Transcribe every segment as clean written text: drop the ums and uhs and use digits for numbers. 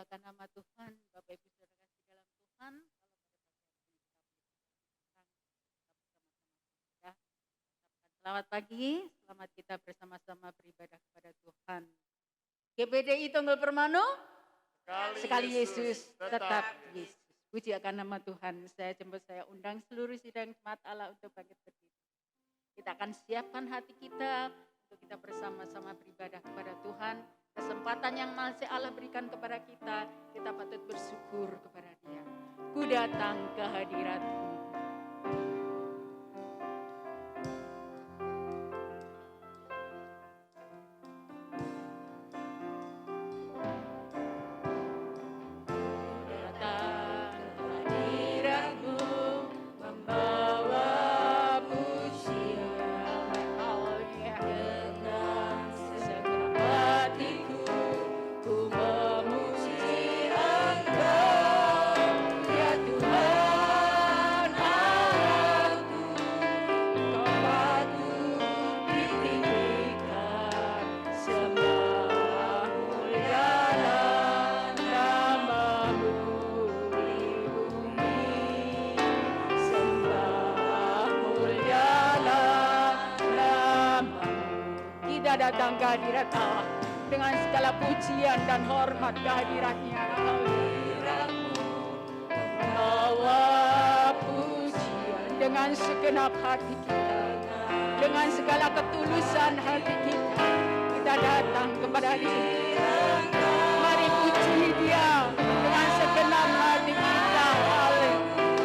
Dimuliakan nama Tuhan, Bapak Ibu Saudara kasih dalam Tuhan. Selamat pagi, selamat kita bersama-sama beribadah kepada Tuhan. GBDI Tunggal Permanu, sekali Yesus, tetap Yesus. Puji akan nama Tuhan. Saya undang seluruh sidang jemaat Allah untuk bangkit berdiri. Kita akan siapkan hati kita untuk kita bersama-sama beribadah kepada Tuhan. Kesempatan yang masih Allah berikan kepada kita, kita patut bersyukur kepada Dia. Ku datang ke hadirat-Mu. Datang ke hadirat Allah dengan segala pujian dan hormat kehadiratnya. Membawa pujian dengan segenap hati kita, dengan segala ketulusan hati kita, kita datang kepada Dia. Mari puji Dia dengan segenap hati kita.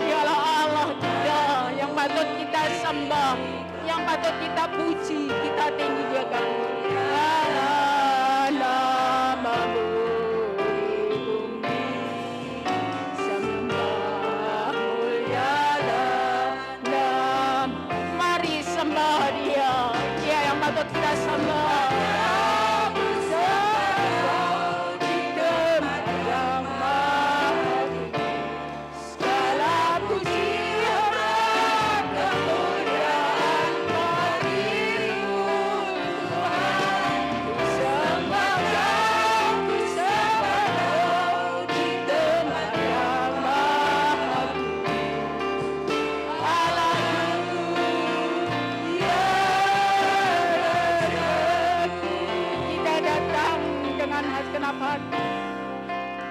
Dialah Allah kita yang patut kita sembah, yang patut kita puji, kita tinggikan. Namamu di bumi, sembah mulialah nama. Mari sembah Dia, Dia yang patut kita sembah.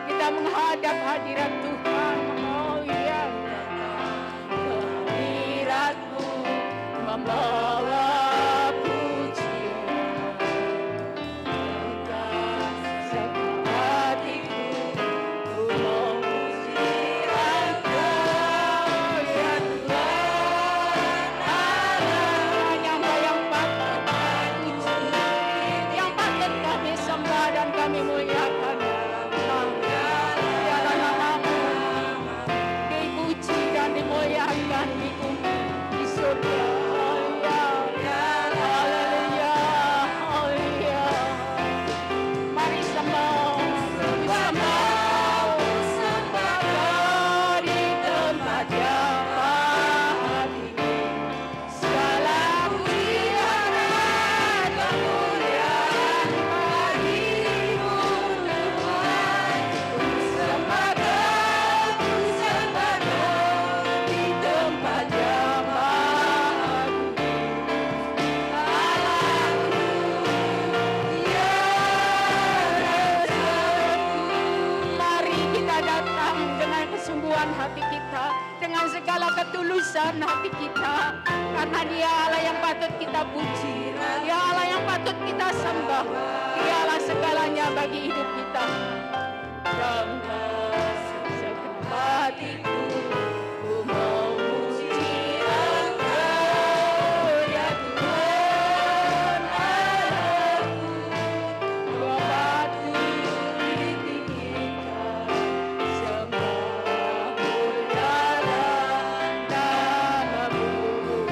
Kita menghadap hadirat Tuhan. Oh iya, hadirat-Mu membawa pujian. Segenap hatiku ku memuji Engkau, ya Tuhan Allah, yang patut puji, yang patut kami sembah dan kami muliakan. Dimuliakan di bumi, di surga. Haleluya, haleluya. Mari sembah di tempat yang maha tinggi. Segala pujian dan kemuliaan bagi-Mu Tuhan. Ku sembah hati kita, dengan segala ketulusan hati kita, karena Dia Allah yang patut kita puji, Dia Allah yang patut kita sembah, Dia Allah segalanya bagi hidup kita. Dengan segenap hatiku ku memuji Engkau, ya Tuhan Allahku, Bapa ditinggikan, sembah mulialah namamu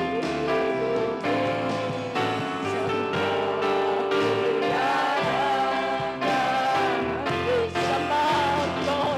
di bumi, sembah mulialah namamu, sembah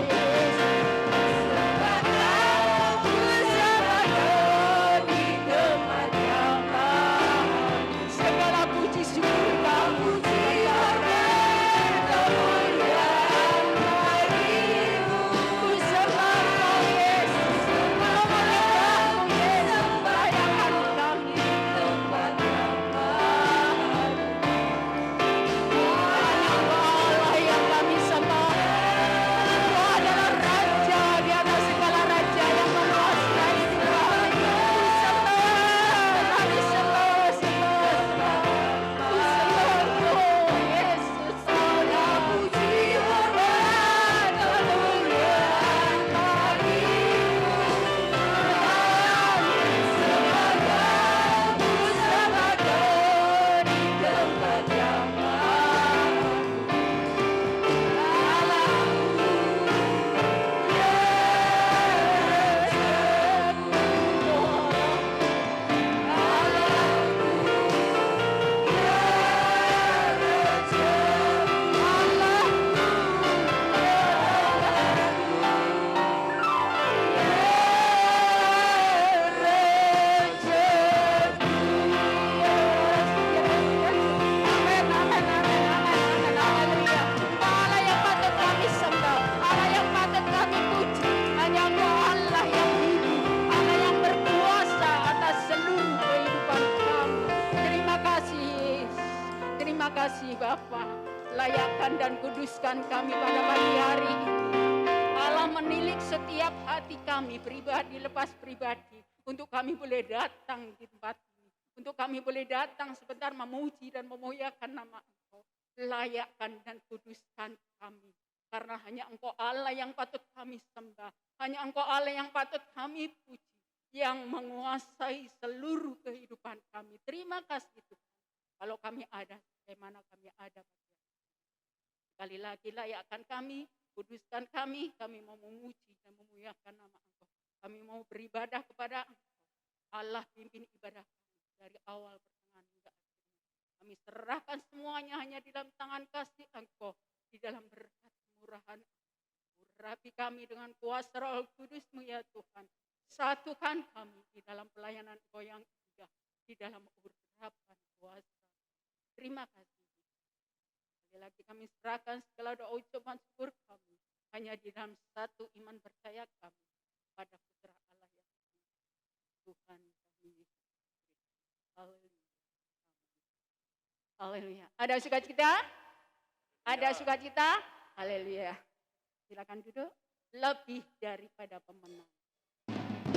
muliakan dan kuduskan kami pada pagi hari ini. Allah menilik setiap hati kami, pribadi lepas pribadi, untuk kami boleh datang di tempat ini. Untuk kami boleh datang sebentar memuji dan memuliakan nama Engkau. Layakkan dan kuduskan kami. Karena hanya Engkau Allah yang patut kami sembah. Hanya Engkau Allah yang patut kami puji. Yang menguasai seluruh kehidupan kami. Terima kasih Tuhan. Kalau kami ada, bagaimana kami ada. Sekali lagi layakkan kami, kuduskan kami mau memuji dan memuliakan nama Engkau. Kami mau beribadah kepada Engkau. Allah pimpin ibadah kami dari awal pertengahan hingga akhir. Kami serahkan semuanya hanya di dalam tangan kasih Engkau. Di dalam berkat kemurahan. Urapi kami dengan kuasa Roh Kudus-Mu ya Tuhan. Satukan kami di dalam pelayanan Engkau yang indah. Di dalam urapan kuasa. Terima kasih. Sekali lagi kami serahkan segala doa ucapan syukur kami. Hanya di dalam satu iman percaya kami. Pada putra Allah yang Tuhan kami Yesus Kristus. Haleluya. Haleluya. Ada sukacita? Ada sukacita? Haleluya. Silakan duduk. Lebih daripada pemenang. Kita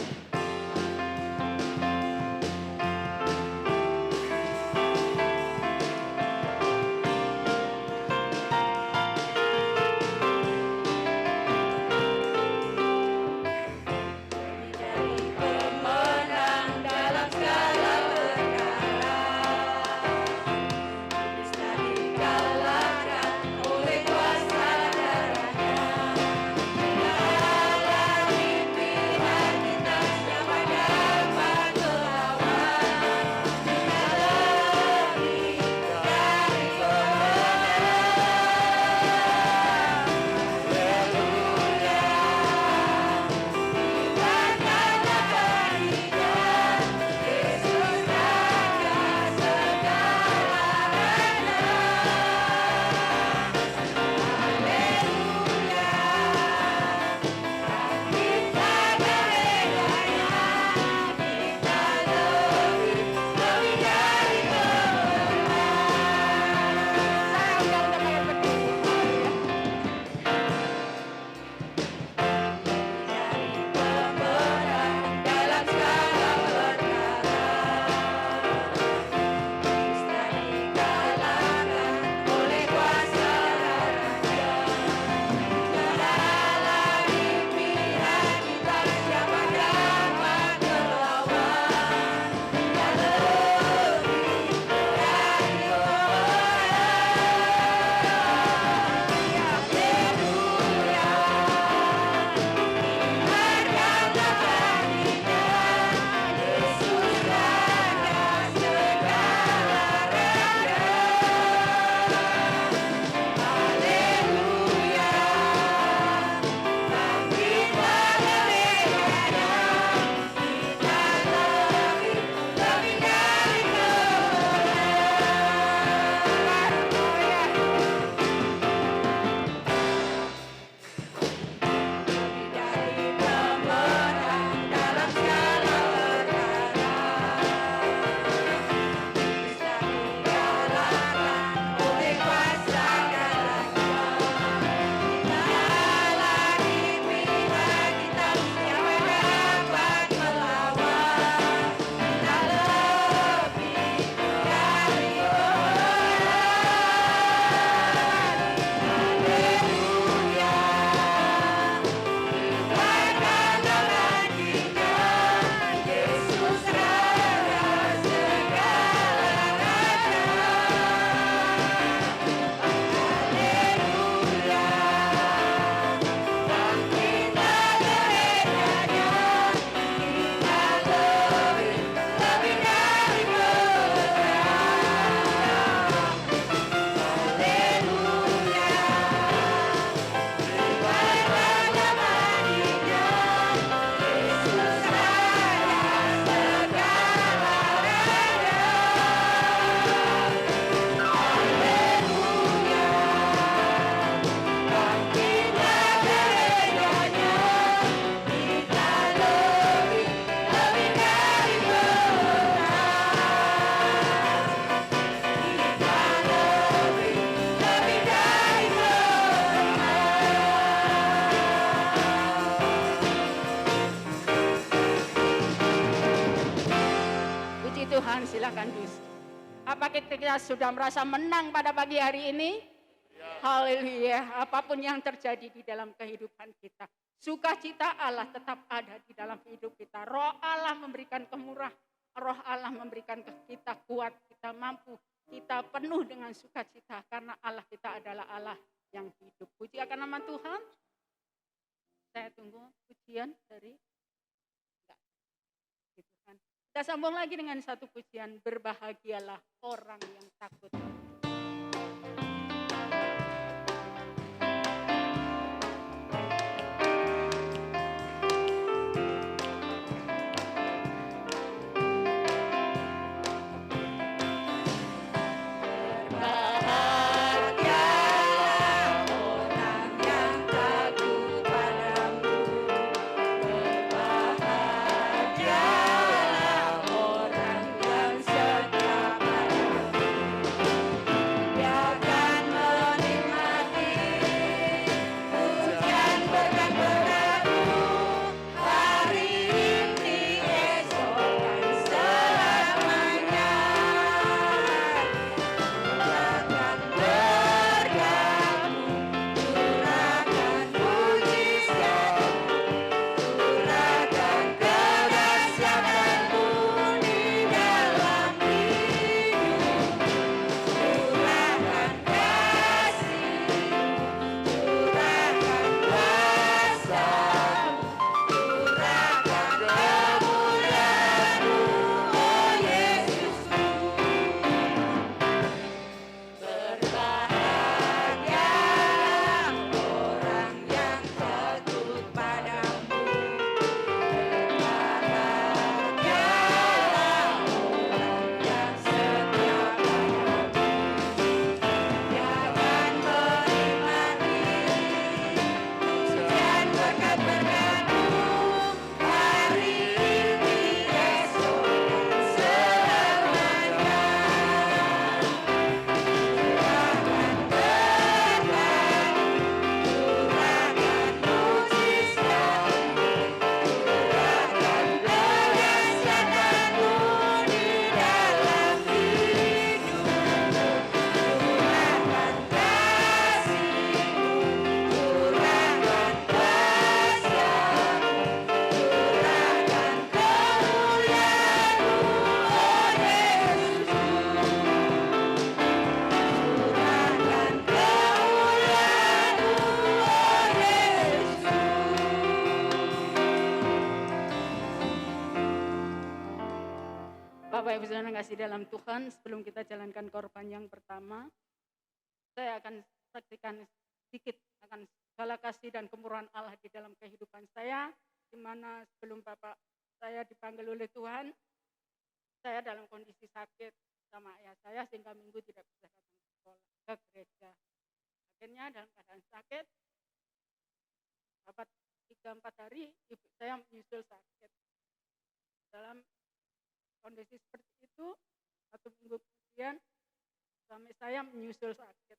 Silakan Dus. Apa kita sudah merasa menang pada pagi hari ini? Haleluya. Apapun yang terjadi di dalam kehidupan kita, sukacita Allah tetap ada di dalam hidup kita. Roh Allah memberikan kemurahan, Roh Allah memberikan kita kuat, kita mampu, kita penuh dengan sukacita karena Allah kita adalah Allah yang hidup. Puji akan nama Tuhan. Saya tunggu pujian dari Tuhan. Kita sambung lagi dengan satu pujian, berbahagialah orang yang takut. Bapak Ibu Saudara kasih dalam Tuhan, sebelum kita jalankan korban yang pertama, saya akan saksikan sedikit akan segala kasih dan kemurahan Allah di dalam kehidupan saya, di mana sebelum Bapak saya dipanggil oleh Tuhan, saya dalam kondisi sakit sama ayah saya sehingga minggu tidak bisa datang ke sekolah, ke gereja. Akhirnya dalam keadaan sakit, dapat 3-4 hari ibu saya menyusul sakit. Dalam kondisi seperti itu, 1 minggu kemudian suami saya menyusul sakit.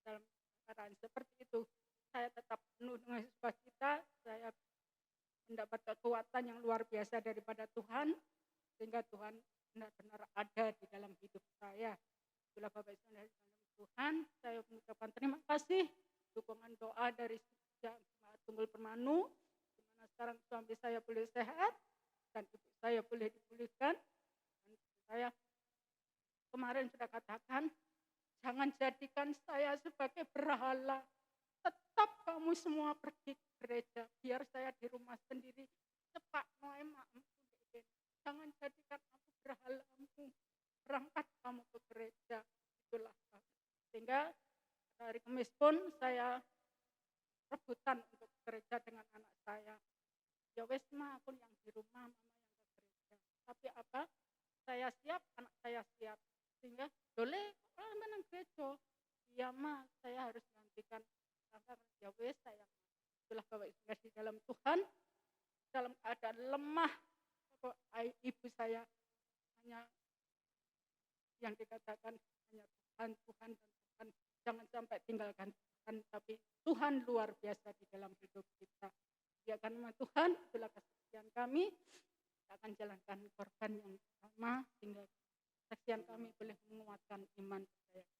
Dalam keadaan seperti itu, saya tetap penuh dengan sukacita, saya mendapat kekuatan yang luar biasa daripada Tuhan, sehingga Tuhan benar-benar ada di dalam hidup saya. Itulah Bapak Ibu dari Tuhan, saya mengucapkan terima kasih dukungan doa dari Jemaat Tunggul Permanu, di mana sekarang suami saya boleh sehat dan ibu saya boleh dipulihkan. Saya kemarin sudah katakan, jangan jadikan saya sebagai berhala. Tetap kamu semua pergi ke gereja, biar saya di rumah sendiri. Cepat jangan jadikan aku berhalamu. Berangkat kamu ke gereja. Itulah. Sehingga hari Kamis pun saya rebutan untuk gereja dengan anak saya. Ya wes ma, aku yang di rumah, mama yang ke gereja. Tapi apa? Saya siap, anak saya siap. Sehingga boleh menang gereja. Ya ma, saya harus gantikan. Ya wes saya. Itulah Bapak Ibu di dalam Tuhan. Dalam keadaan lemah, ibu saya hanya yang dikatakan hanya Tuhan, Tuhan dan Tuhan. Jangan sampai tinggalkan Tuhan, tapi Tuhan luar biasa di dalam hidup kita. Ya kan Tuhan, itulah kesaksian kami. Kita akan jalankan korban yang pertama hingga kesaksian kami boleh menguatkan iman percaya kita.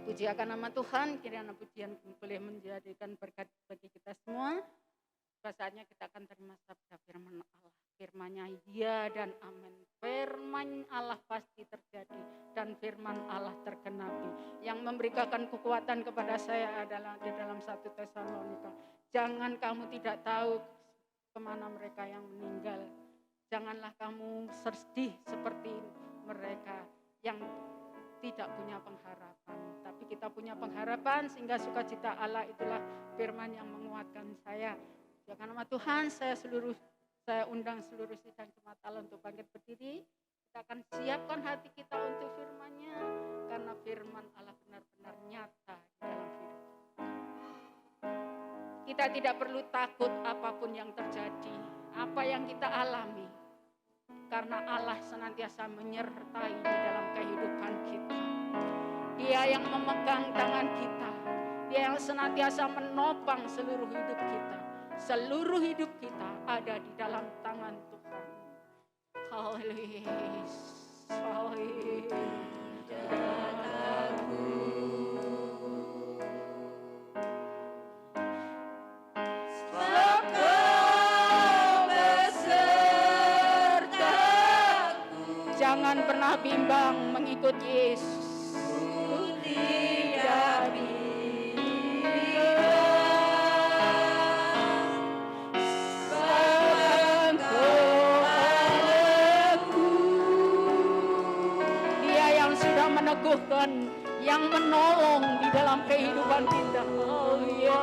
Puji akan nama Tuhan, kiranya pujian boleh menjadikan berkat bagi kita semua. Saatnya kita akan terima sabda firman Allah. Firman-Nya ya dan amin. Firman Allah pasti terjadi dan firman Allah tergenapi. Yang memberikan kekuatan kepada saya adalah di dalam 1 Tesalonika. Jangan kamu tidak tahu kemana mereka yang meninggal. Janganlah kamu sedih seperti mereka yang tidak punya pengharapan. Tapi kita punya pengharapan sehingga sukacita Allah itulah firman yang menguatkan saya. Ya nama Tuhan, saya undang seluruh sidang jemaat Allah untuk bangkit berdiri. Kita akan siapkan hati kita untuk firman-Nya karena firman Allah benar-benar nyata di dalam hidup. Kita tidak perlu takut apapun yang terjadi, apa yang kita alami. Karena Allah senantiasa menyertai di dalam kehidupan kita. Dia yang memegang tangan kita. Dia yang senantiasa menopang seluruh hidup kita. Seluruh hidup kita ada di dalam tangan Tuhan. Haleluya. Haleluya. Jangan pernah bimbang mengikut Yesus. Tidak Dia yang sudah meneguhkan, yang menolong di dalam kehidupan kita. Oh ya.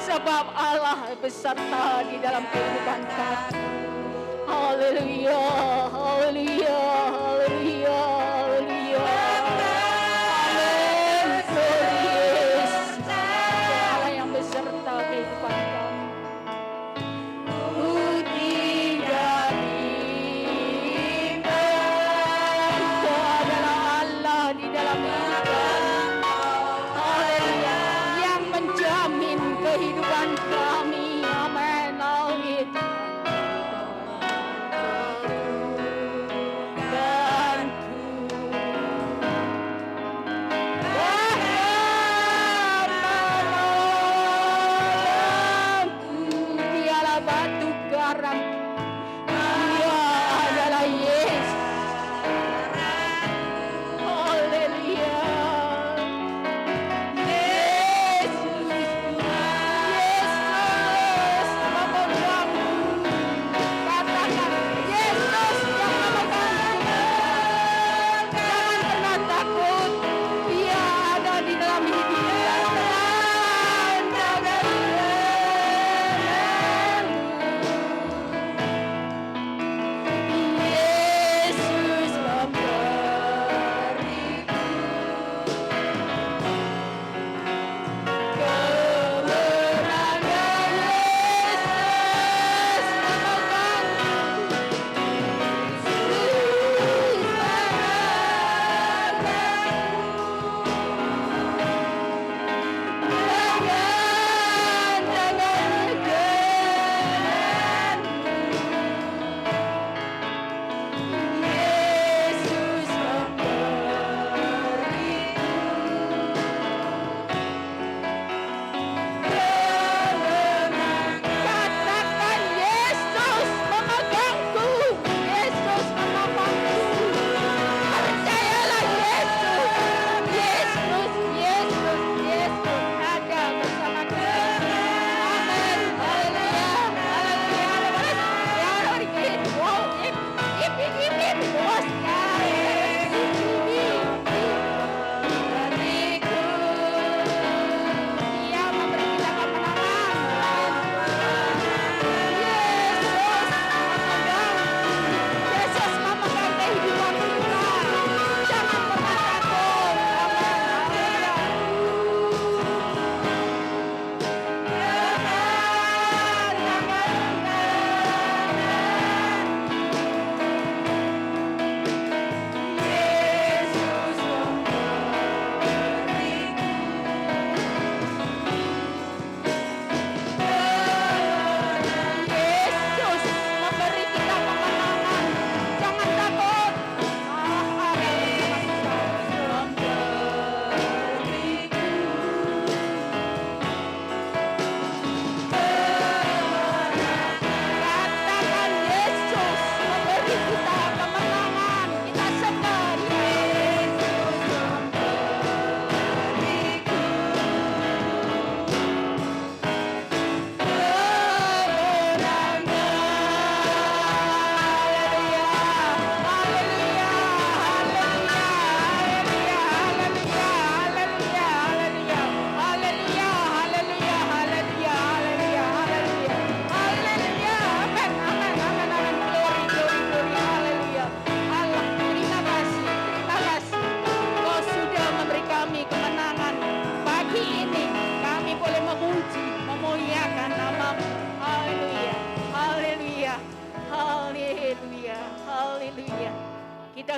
Sebab Allah beserta di dalam kehidupan kami. Haleluya, haleluya, haleluya, haleluya. Amin.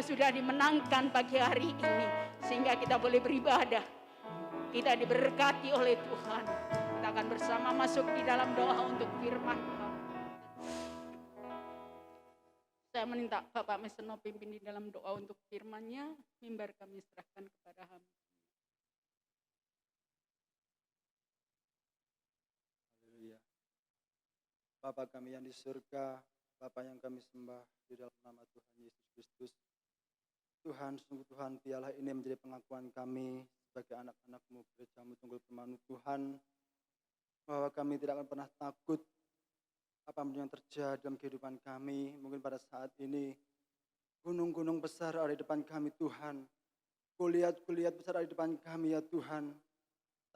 sudah dimenangkan pagi hari ini, sehingga kita boleh beribadah. Kita diberkati oleh Tuhan. Kita akan bersama masuk di dalam doa untuk firman Tuhan. Saya minta Bapak Meseno pimpin di dalam doa untuk firman-Nya. Mimbar kami serahkan kepada hamba. Haleluya. Bapa kami yang di surga, Bapa yang kami sembah di dalam nama Tuhan Yesus Kristus. Tuhan, sungguh Tuhan, biarlah ini menjadi pengakuan kami sebagai anak-anak-Mu, gereja-Mu Tunggul Permanu Tuhan, bahwa kami tidak akan pernah takut apapun yang terjadi dalam kehidupan kami. Mungkin pada saat ini gunung-gunung besar ada di depan kami Tuhan, kuliat-kuliat besar ada di depan kami ya Tuhan.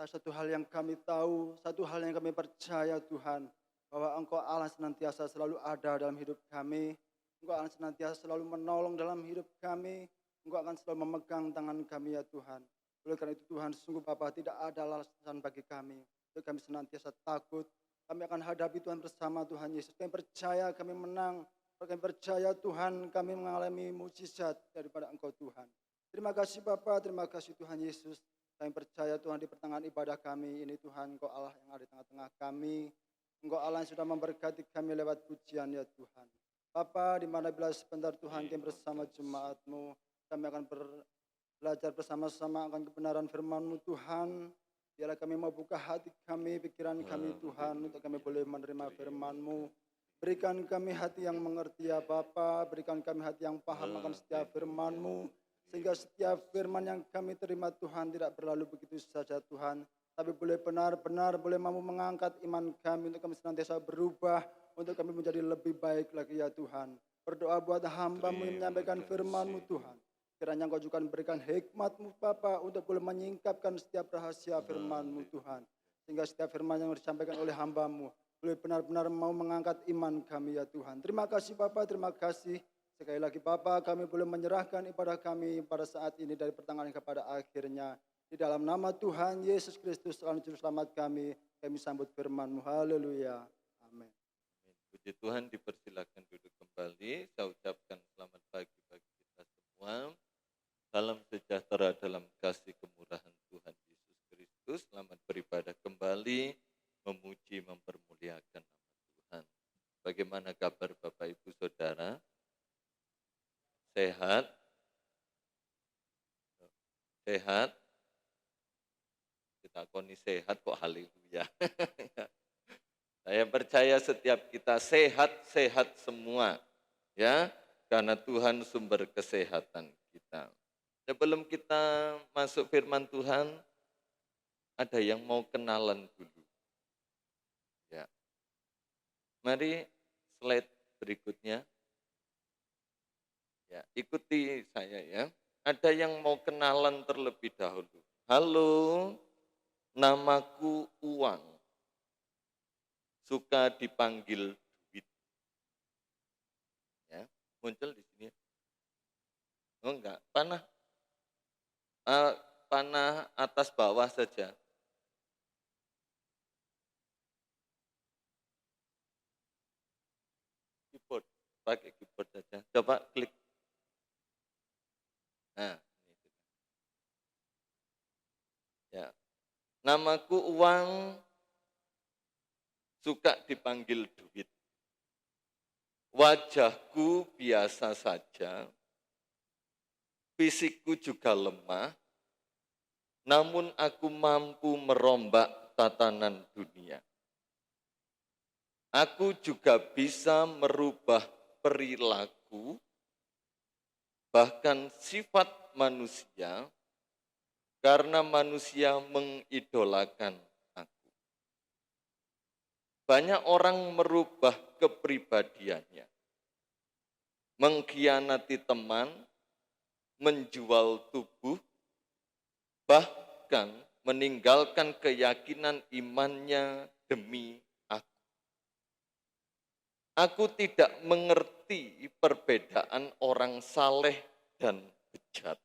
Satu hal yang kami tahu, satu hal yang kami percaya Tuhan, bahwa Engkau Allah senantiasa selalu ada dalam hidup kami. Engkau akan senantiasa selalu menolong dalam hidup kami. Engkau akan selalu memegang tangan kami ya Tuhan. Oleh karena itu Tuhan, sungguh Bapa tidak ada alasan bagi kami. Untuk kami senantiasa takut. Kami akan hadapi Tuhan bersama Tuhan Yesus. Kami percaya kami menang. Kami percaya Tuhan kami mengalami mukjizat daripada Engkau Tuhan. Terima kasih Bapa, terima kasih Tuhan Yesus. Kami percaya Tuhan di pertengahan ibadah kami ini Tuhan, Engkau Allah yang ada di tengah-tengah kami. Engkau Allah yang sudah memberkati kami lewat pujian ya Tuhan. Bapa, di mana bila sebentar Tuhan kami bersama jemaat-Mu, kami akan belajar bersama-sama akan kebenaran firman-Mu Tuhan. Biarlah kami mau buka hati kami, pikiran kami Tuhan, untuk kami boleh menerima firman-Mu. Berikan kami hati yang mengerti ya Bapa, berikan kami hati yang paham akan setiap firman-Mu. Sehingga setiap firman yang kami terima Tuhan tidak berlalu begitu saja Tuhan. Tapi boleh benar-benar boleh mampu mengangkat iman kami untuk kami senantiasa berubah. Untuk kami menjadi lebih baik lagi ya Tuhan. Berdoa buat hamba-Mu yang menyampaikan firman-Mu Tuhan. Kiranya Engkau juga berikan hikmat-Mu Bapa untuk boleh menyingkapkan setiap rahasia firman-Mu Tuhan. Sehingga setiap firman yang disampaikan oleh hamba-Mu boleh benar-benar mau mengangkat iman kami ya Tuhan. Terima kasih Bapa, terima kasih. Sekali lagi Bapa, kami boleh menyerahkan ibadah kami pada saat ini dari pertengahan kepada akhirnya. Di dalam nama Tuhan Yesus Kristus, Juru Selamat kami sambut firman-Mu. Haleluya. Amin. Puji Tuhan, dipersilakan duduk kembali. Saya ucapkan selamat pagi bagi kita semua. Salam sejahtera dalam kasih kemurahan Tuhan Yesus Kristus. Selamat beribadah kembali, memuji, mempermuliakan nama Tuhan. Bagaimana kabar Bapak Ibu Saudara? Sehat? Sehat? Kita koni sehat kok, haleluya. Saya percaya setiap kita sehat-sehat semua, ya, karena Tuhan sumber kesehatan kita. Sebelum kita masuk firman Tuhan, ada yang mau kenalan dulu. Ya. Mari slide berikutnya. Ya, ikuti saya ya. Ada yang mau kenalan terlebih dahulu. Halo, namaku Uang. Suka dipanggil duit. Ya, muncul di sini. Oh enggak, panah atas bawah saja. Keyboard, pakai keyboard saja. Coba klik. Nah, ini. Ya. Namaku Uang, suka dipanggil duit. Wajahku biasa saja, fisikku juga lemah, namun aku mampu merombak tatanan dunia. Aku juga bisa merubah perilaku, bahkan sifat manusia, karena manusia mengidolakan aku. Banyak orang merubah kepribadiannya, mengkhianati teman, menjual tubuh, bahkan meninggalkan keyakinan imannya demi aku. Aku tidak mengerti perbedaan orang saleh dan bejat.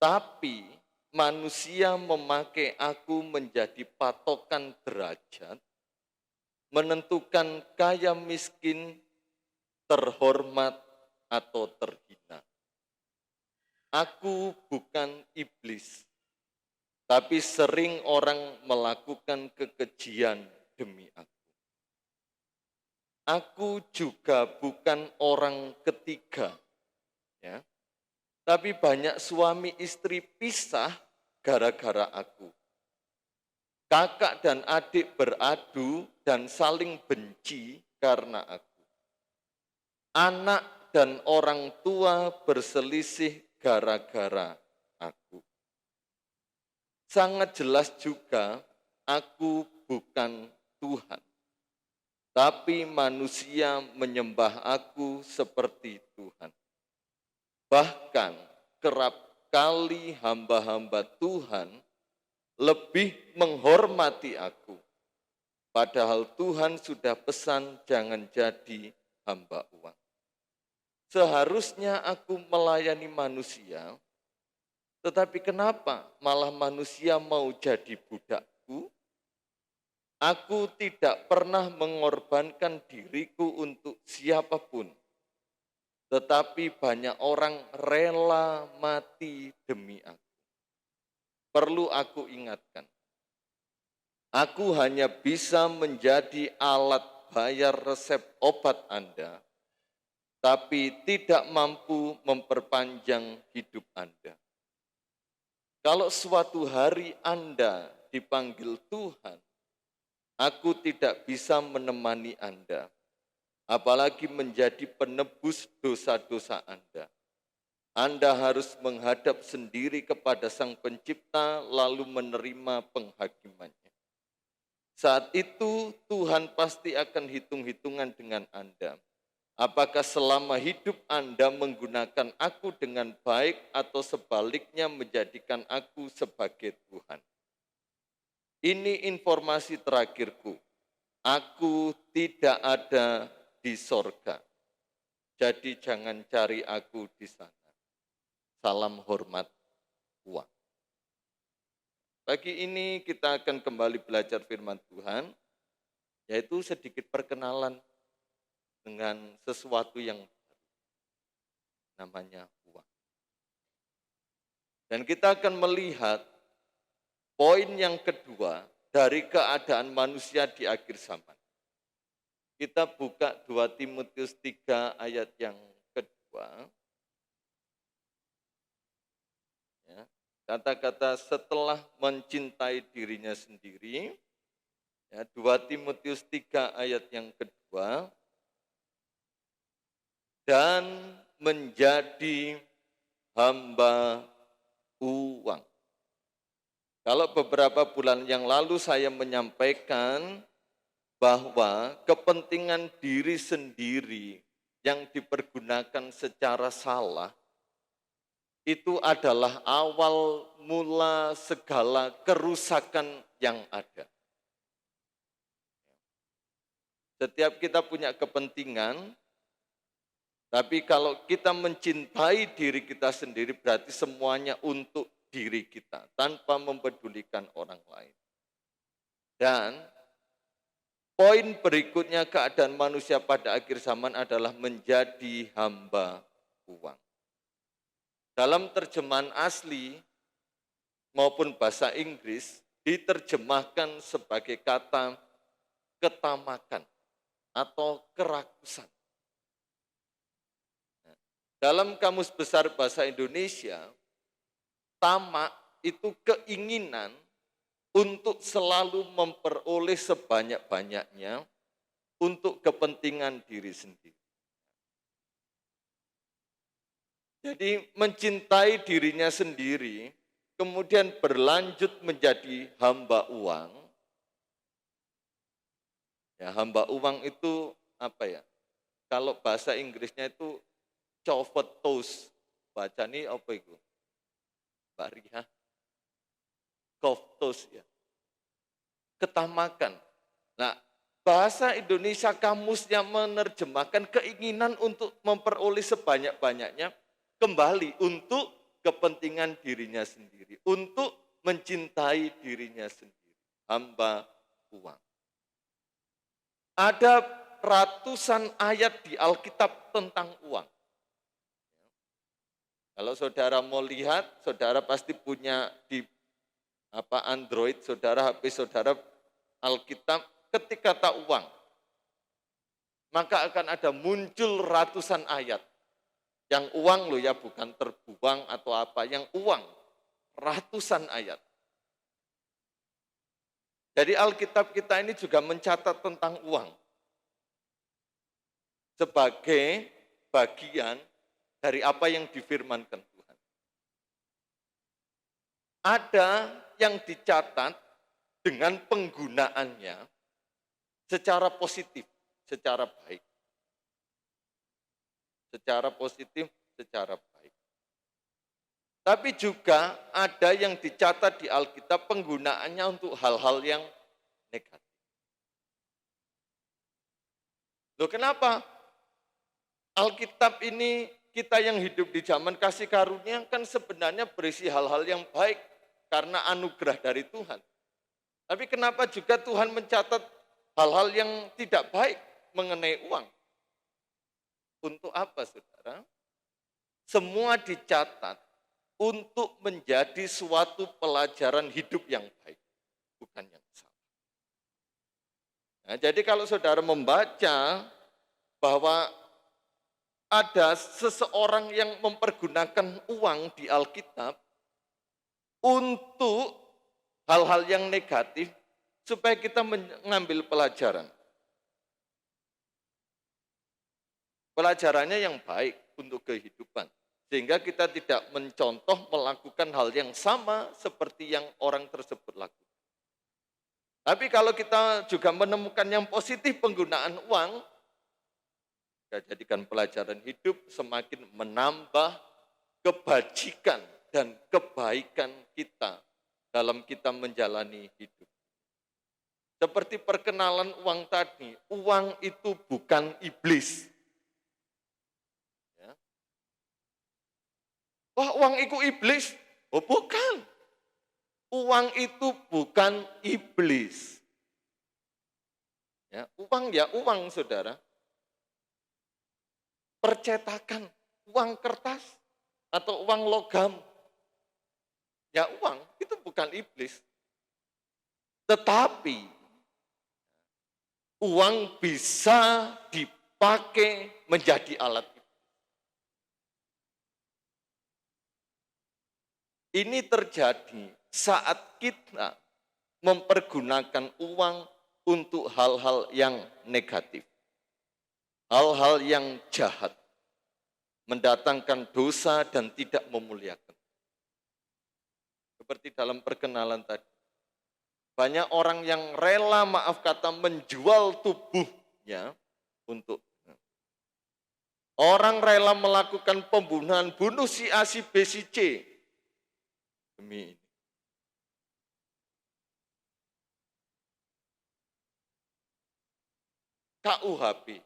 Tapi manusia memakai aku menjadi patokan derajat, menentukan kaya miskin, terhormat atau terhina. Aku bukan iblis, tapi sering orang melakukan kekejian demi aku. Aku juga bukan orang ketiga, ya. Tapi banyak suami istri pisah gara-gara aku. Kakak dan adik beradu dan saling benci karena aku. Anak dan orang tua berselisih gara-gara aku. Sangat jelas juga aku bukan Tuhan, tapi manusia menyembah aku seperti Tuhan. Bahkan kerap kali hamba-hamba Tuhan lebih menghormati aku. Padahal Tuhan sudah pesan jangan jadi hamba uang. Seharusnya aku melayani manusia, tetapi kenapa malah manusia mau jadi budakku? Aku tidak pernah mengorbankan diriku untuk siapapun, tetapi banyak orang rela mati demi aku. Perlu aku ingatkan, aku hanya bisa menjadi alat bayar resep obat Anda, tapi tidak mampu memperpanjang hidup Anda. Kalau suatu hari Anda dipanggil Tuhan, aku tidak bisa menemani Anda, apalagi menjadi penebus dosa-dosa Anda. Anda harus menghadap sendiri kepada Sang Pencipta lalu menerima penghakimannya. Saat itu Tuhan pasti akan hitung-hitungan dengan Anda. Apakah selama hidup Anda menggunakan aku dengan baik atau sebaliknya menjadikan aku sebagai Tuhan? Ini informasi terakhirku. Aku tidak ada di sorga. Jadi jangan cari aku di sana. Salam hormat uang. Pagi ini kita akan kembali belajar firman Tuhan, yaitu sedikit perkenalan dengan sesuatu yang baru, namanya uang. Dan kita akan melihat poin yang kedua dari keadaan manusia di akhir zaman. Kita buka 2 Timotius 3 ayat yang kedua. Ya, kata-kata setelah mencintai dirinya sendiri, ya, 2 Timotius 3 ayat yang kedua, dan menjadi hamba uang. Kalau beberapa bulan yang lalu saya menyampaikan bahwa kepentingan diri sendiri yang dipergunakan secara salah itu adalah awal mula segala kerusakan yang ada. Setiap kita punya kepentingan, tapi kalau kita mencintai diri kita sendiri berarti semuanya untuk diri kita tanpa mempedulikan orang lain. Dan poin berikutnya keadaan manusia pada akhir zaman adalah menjadi hamba uang. Dalam terjemahan asli maupun bahasa Inggris diterjemahkan sebagai kata ketamakan atau kerakusan. Dalam Kamus Besar Bahasa Indonesia, tamak itu keinginan untuk selalu memperoleh sebanyak-banyaknya untuk kepentingan diri sendiri. Jadi mencintai dirinya sendiri, kemudian berlanjut menjadi hamba uang. Ya, hamba uang itu apa ya? Kalau bahasa Inggrisnya itu covetus. Baca nih apa itu? Mbak Ria. Covetus ya. Ketamakan. Nah, bahasa Indonesia kamusnya menerjemahkan keinginan untuk memperoleh sebanyak-banyaknya kembali untuk kepentingan dirinya sendiri, untuk mencintai dirinya sendiri, hamba uang. Ada ratusan ayat di Alkitab tentang uang. Kalau saudara mau lihat, saudara pasti punya di Android, saudara, HP saudara, Alkitab, ketika kata uang, maka akan ada muncul ratusan ayat. Yang uang loh ya, bukan terbuang atau apa, yang uang, ratusan ayat. Jadi Alkitab kita ini juga mencatat tentang uang sebagai bagian dari apa yang difirmankan Tuhan. Ada yang dicatat dengan penggunaannya secara positif, secara baik. Secara positif, secara baik. Tapi juga ada yang dicatat di Alkitab penggunaannya untuk hal-hal yang negatif. Loh kenapa? Alkitab ini kita yang hidup di zaman kasih karunia kan sebenarnya berisi hal-hal yang baik karena anugerah dari Tuhan. Tapi kenapa juga Tuhan mencatat hal-hal yang tidak baik mengenai uang? Untuk apa, saudara? Semua dicatat untuk menjadi suatu pelajaran hidup yang baik, bukan yang salah. Nah, jadi kalau saudara membaca bahwa ada seseorang yang mempergunakan uang di Alkitab untuk hal-hal yang negatif, supaya kita mengambil pelajaran. Pelajarannya yang baik untuk kehidupan. Sehingga kita tidak mencontoh melakukan hal yang sama seperti yang orang tersebut lakukan. Tapi kalau kita juga menemukan yang positif penggunaan uang, kita jadikan pelajaran hidup semakin menambah kebajikan dan kebaikan kita dalam kita menjalani hidup. Seperti perkenalan uang tadi, uang itu bukan iblis. Ya. Wah, uang itu iblis? Oh, bukan. Uang itu bukan iblis. Ya, uang, saudara. Percetakan, uang kertas atau uang logam. Ya, uang itu bukan iblis. Tetapi uang bisa dipakai menjadi alat. Ini terjadi saat kita mempergunakan uang untuk hal-hal yang negatif. Hal-hal yang jahat. Mendatangkan dosa dan tidak memuliakan. Seperti dalam perkenalan tadi. Banyak orang yang rela, maaf kata, menjual tubuhnya untuk orang rela melakukan pembunuhan, bunuh si A, si B, si C. Demi ini. KUHP.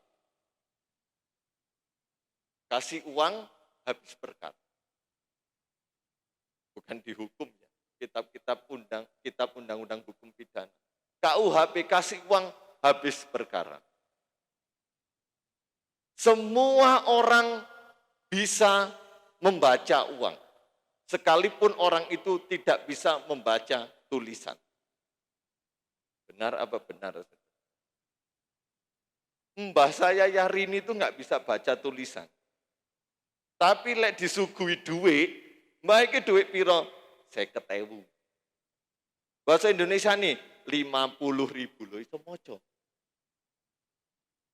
Kasih uang, habis perkara. Bukan dihukum ya. Kitab undang-undang hukum pidana. KUHP kasih uang, habis perkara. Semua orang bisa membaca uang. Sekalipun orang itu tidak bisa membaca tulisan. Benar apa benar? Mbah saya Yarini itu nggak bisa baca tulisan. Tapi lek disuguhi duit, mbah iki duit piro? 50.000. Bahasa Indonesia nih 50.000 loh itu moco.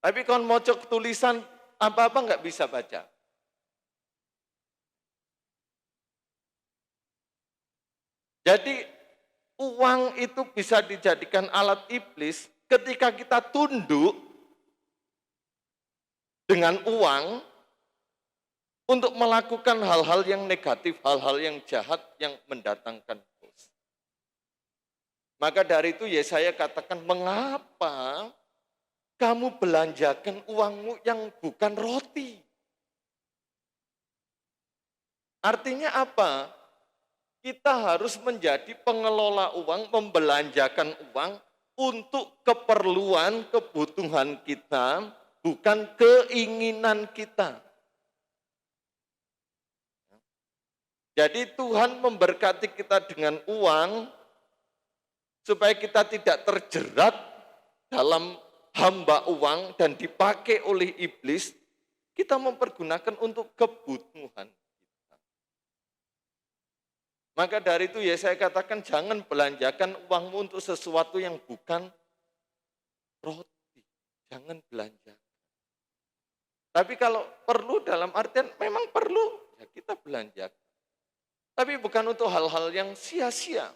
Tapi kon moco tulisan apa-apa nggak bisa baca. Jadi uang itu bisa dijadikan alat iblis ketika kita tunduk dengan uang untuk melakukan hal-hal yang negatif, hal-hal yang jahat yang mendatangkan dosa. Maka dari itu Yesaya katakan, mengapa kamu belanjakan uangmu yang bukan roti? Artinya apa? Kita harus menjadi pengelola uang, membelanjakan uang untuk keperluan, kebutuhan kita, bukan keinginan kita. Jadi Tuhan memberkati kita dengan uang supaya kita tidak terjerat dalam hamba uang dan dipakai oleh iblis. Kita mempergunakan untuk kebutuhan kita. Maka dari itu ya saya katakan jangan belanjakan uangmu untuk sesuatu yang bukan roti. Jangan belanja. Tapi kalau perlu dalam artian memang perlu, ya kita belanjakan. Tapi bukan untuk hal-hal yang sia-sia.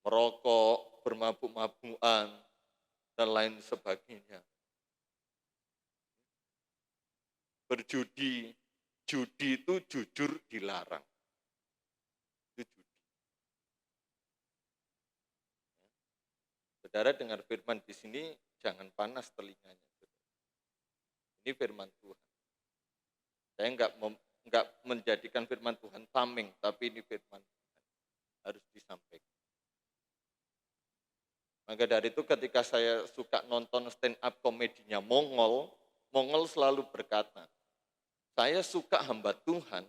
Merokok, bermabuk-mabukan, dan lain sebagainya. Berjudi, judi itu jujur dilarang. Itu judi. Saudara dengar firman di sini, jangan panas telinganya. Ini firman Tuhan. Saya enggak menjadikan firman Tuhan tameng, tapi ini firman Tuhan harus disampaikan. Maka dari itu ketika saya suka nonton stand up komedinya Mongol selalu berkata, saya suka hamba Tuhan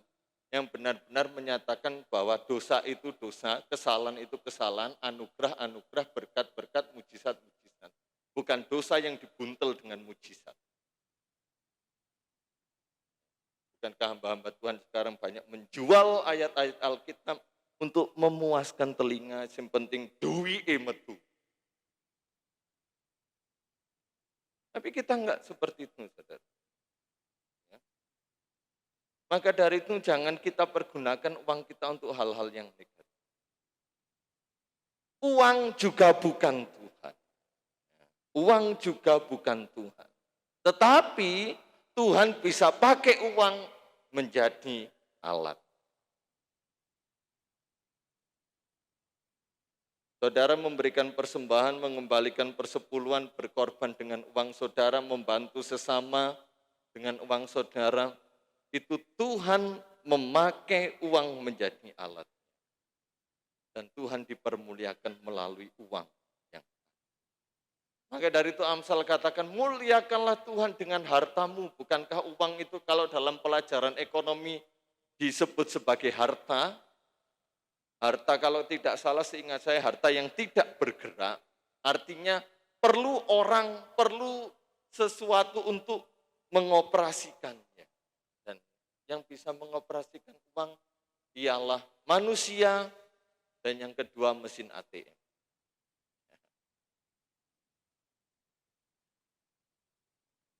yang benar-benar menyatakan bahwa dosa itu dosa, kesalahan itu kesalahan, anugerah, berkat, mujizat. Bukan dosa yang dibuntel dengan mujizat. Bukankah hamba-hamba Tuhan sekarang banyak menjual ayat-ayat Alkitab untuk memuaskan telinga, yang penting duwi metu. Tapi kita enggak seperti itu, saudara. Ya. Maka dari itu jangan kita pergunakan uang kita untuk hal-hal yang negatif. Uang juga bukan Tuhan. Uang juga bukan Tuhan. Tetapi Tuhan bisa pakai uang menjadi alat. Saudara memberikan persembahan, mengembalikan persepuluhan, berkorban dengan uang saudara, membantu sesama dengan uang saudara. Itu Tuhan memakai uang menjadi alat. Dan Tuhan dipermuliakan melalui uang. Maka dari itu Amsal katakan, muliakanlah Tuhan dengan hartamu. Bukankah uang itu kalau dalam pelajaran ekonomi disebut sebagai harta? Harta kalau tidak salah seingat saya harta yang tidak bergerak. Artinya perlu sesuatu untuk mengoperasikannya. Dan yang bisa mengoperasikan uang ialah manusia dan yang kedua mesin ATM.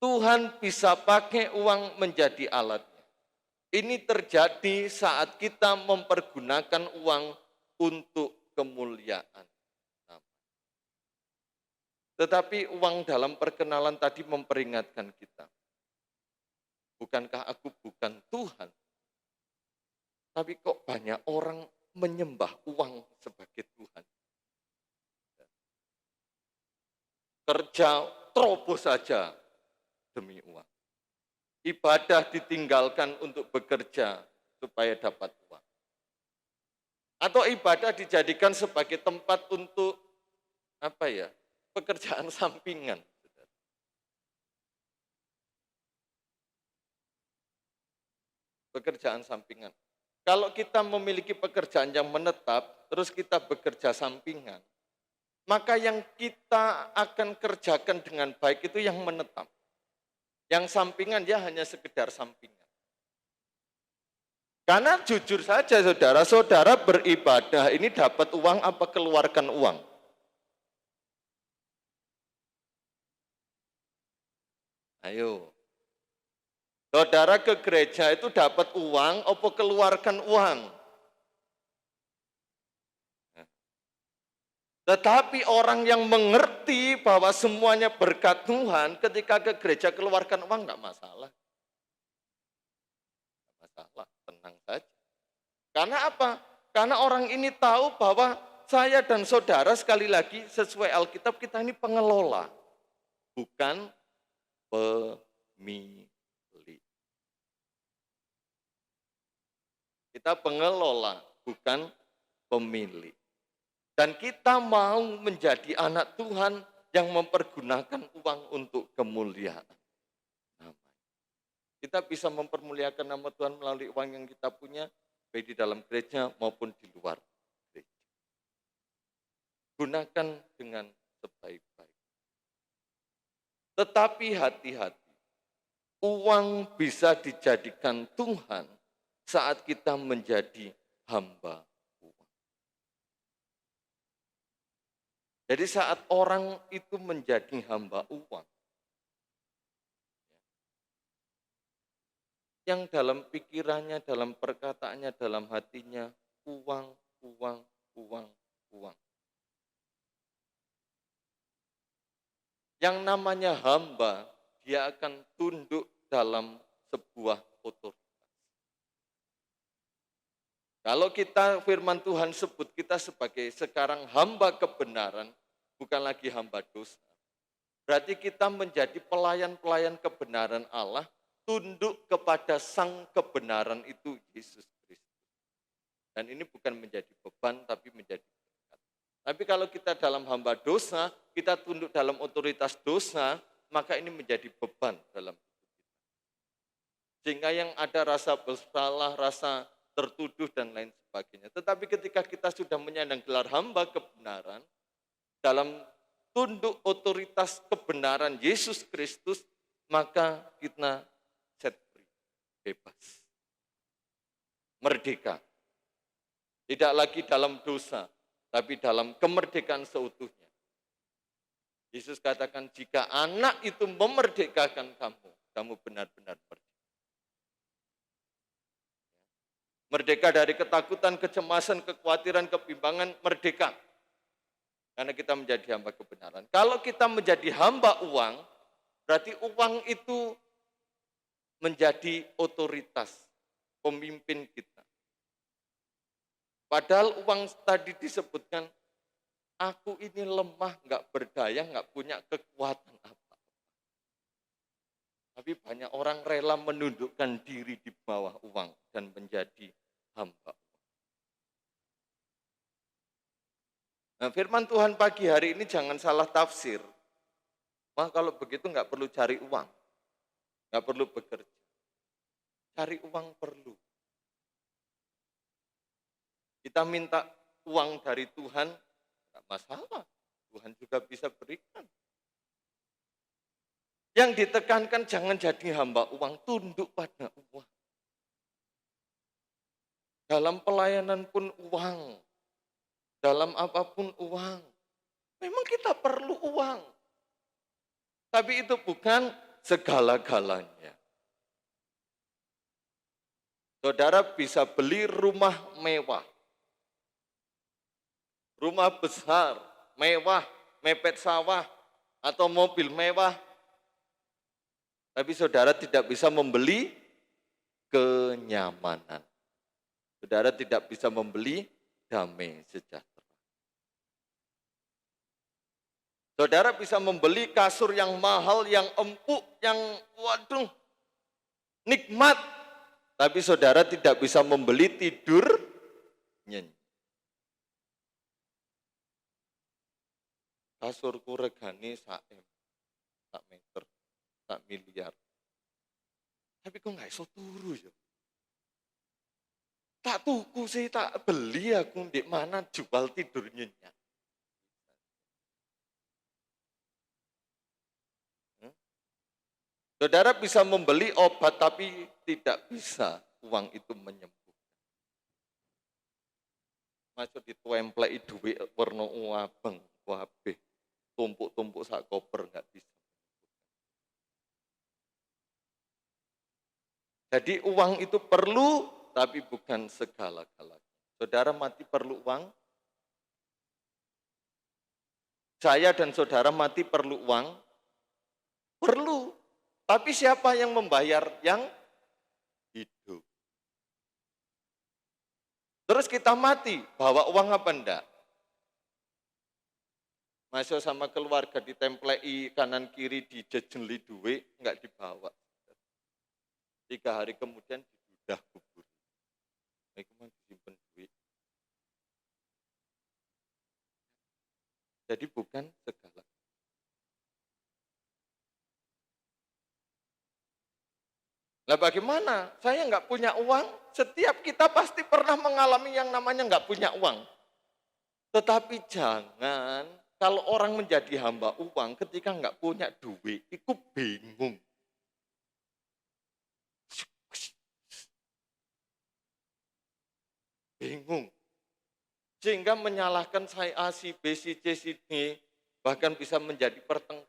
Tuhan bisa pakai uang menjadi alatnya. Ini terjadi saat kita mempergunakan uang untuk kemuliaan. Tetapi uang dalam perkenalan tadi memperingatkan kita. Bukankah aku bukan Tuhan? Tapi kok banyak orang menyembah uang sebagai Tuhan. Kerja terobos saja demi uang. Ibadah ditinggalkan untuk bekerja supaya dapat uang. Atau ibadah dijadikan sebagai tempat untuk pekerjaan sampingan. Pekerjaan sampingan. Kalau kita memiliki pekerjaan yang menetap, terus kita bekerja sampingan, maka yang kita akan kerjakan dengan baik itu yang menetap. Yang sampingan ya hanya sekedar sampingan. Karena jujur saja saudara beribadah ini dapat uang apa keluarkan uang? Ayo. Saudara ke gereja itu dapat uang apa keluarkan uang? Tetapi orang yang mengerti bahwa semuanya berkat Tuhan, ketika ke gereja keluarkan uang enggak masalah. Enggak masalah, tenang saja. Karena apa? Karena orang ini tahu bahwa saya dan saudara sekali lagi sesuai Alkitab kita ini pengelola, bukan pemilik. Kita pengelola, bukan pemilik. Dan kita mau menjadi anak Tuhan yang mempergunakan uang untuk kemuliaan. Kita bisa mempermuliakan nama Tuhan melalui uang yang kita punya, baik di dalam gereja maupun di luar gereja. Gunakan dengan sebaik-baik. Tetapi hati-hati, uang bisa dijadikan Tuhan saat kita menjadi hamba uang. Jadi saat orang itu menjadi hamba uang, yang dalam pikirannya, dalam perkataannya, dalam hatinya, uang, uang, uang, uang. Yang namanya hamba, dia akan tunduk dalam sebuah otoritas. Kalau kita firman Tuhan sebut kita sebagai sekarang hamba kebenaran, bukan lagi hamba dosa. Berarti kita menjadi pelayan-pelayan kebenaran Allah, tunduk kepada sang kebenaran itu Yesus Kristus. Dan ini bukan menjadi beban, tapi menjadi berkat. Tapi kalau kita dalam hamba dosa, kita tunduk dalam otoritas dosa, maka ini menjadi beban dalam hidup kita. Sehingga yang ada rasa bersalah, rasa tertuduh, dan lain sebagainya. Tetapi ketika kita sudah menyandang gelar hamba kebenaran, dalam tunduk otoritas kebenaran Yesus Kristus, maka kita set free, bebas, merdeka. Tidak lagi dalam dosa, tapi dalam kemerdekaan seutuhnya. Yesus katakan, jika anak itu memerdekakan kamu, kamu benar-benar merdeka. Merdeka dari ketakutan, kecemasan, kekhawatiran, kebimbangan, merdeka. Karena kita menjadi hamba kebenaran. Kalau kita menjadi hamba uang, berarti uang itu menjadi otoritas, pemimpin kita. Padahal uang tadi disebutkan, aku ini lemah, nggak berdaya, nggak punya kekuatan apa. Tapi banyak orang rela menundukkan diri di bawah uang dan menjadi hamba. Nah, firman Tuhan pagi hari ini jangan salah tafsir. Wah, kalau begitu nggak perlu cari uang, nggak perlu bekerja. Cari uang perlu. Kita minta uang dari Tuhan, nggak masalah. Tuhan juga bisa berikan. Yang ditekankan jangan jadi hamba uang, tunduk pada uang. Dalam pelayanan pun uang. Dalam apapun uang. Memang kita perlu uang. Tapi itu bukan segala-galanya. Saudara bisa beli rumah mewah. Rumah besar, mewah, mepet sawah, atau mobil mewah. Tapi saudara tidak bisa membeli kenyamanan. Saudara tidak bisa membeli damai sejahtera. Saudara bisa membeli kasur yang mahal, yang empuk, yang waduh, nikmat. Tapi saudara tidak bisa membeli tidur nyenyak. Kasurku regane sak meter, sak miliar. Tapi kok nggak iso turu ya? Tak tuku sih, tak beli aku di mana jual tidur nyenyak. Saudara bisa membeli obat tapi tidak bisa uang itu menyembuhkan. Masuk dituemplei duit warna abang, wabeh, tumpuk-tumpuk sak koper nggak bisa. Jadi uang itu perlu, tapi bukan segala-galanya. Saudara mati perlu uang? Saya dan saudara mati perlu uang? Perlu. Tapi siapa yang membayar? Yang hidup. Terus kita mati, bawa uang apa enggak? Masuk sama keluarga ditemplei kanan kiri, dijejeli duit, enggak dibawa. 3 hari kemudian didudah kubur. Itu mah disimpan duit. Jadi bukan segala. Nah bagaimana? Saya nggak punya uang, setiap kita pasti pernah mengalami yang namanya nggak punya uang. Tetapi jangan, kalau orang menjadi hamba uang ketika nggak punya duit, itu bingung. Bingung. Sehingga menyalahkan saya A, si B, si C, si D, bahkan bisa menjadi pertengkaran.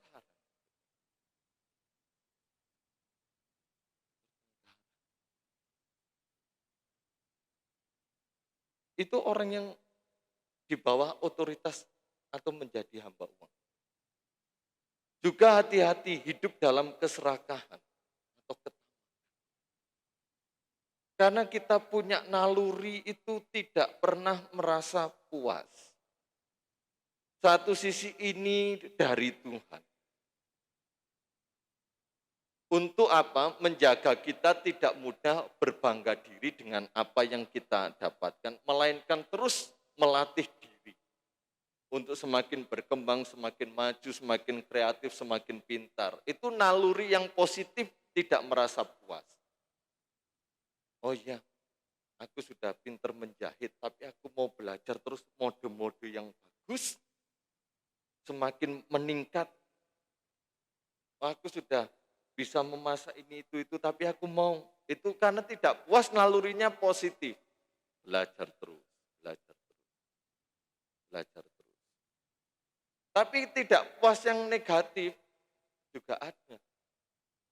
Itu orang yang di bawah otoritas atau menjadi hamba uang. Juga hati-hati hidup dalam keserakahan atau karena kita punya naluri itu tidak pernah merasa puas. Satu sisi ini dari Tuhan. Untuk apa? Menjaga kita tidak mudah berbangga diri dengan apa yang kita dapatkan, melainkan terus melatih diri untuk semakin berkembang, semakin maju, semakin kreatif, semakin pintar. Itu naluri yang positif, tidak merasa puas. Oh iya, aku sudah pintar menjahit, tapi aku mau belajar terus mode-mode yang bagus, semakin meningkat. Aku sudah bisa memasak ini, itu, tapi aku mau. Itu karena tidak puas, nalurinya positif. Belajar terus, belajar terus, belajar terus. Tapi tidak puas yang negatif juga ada.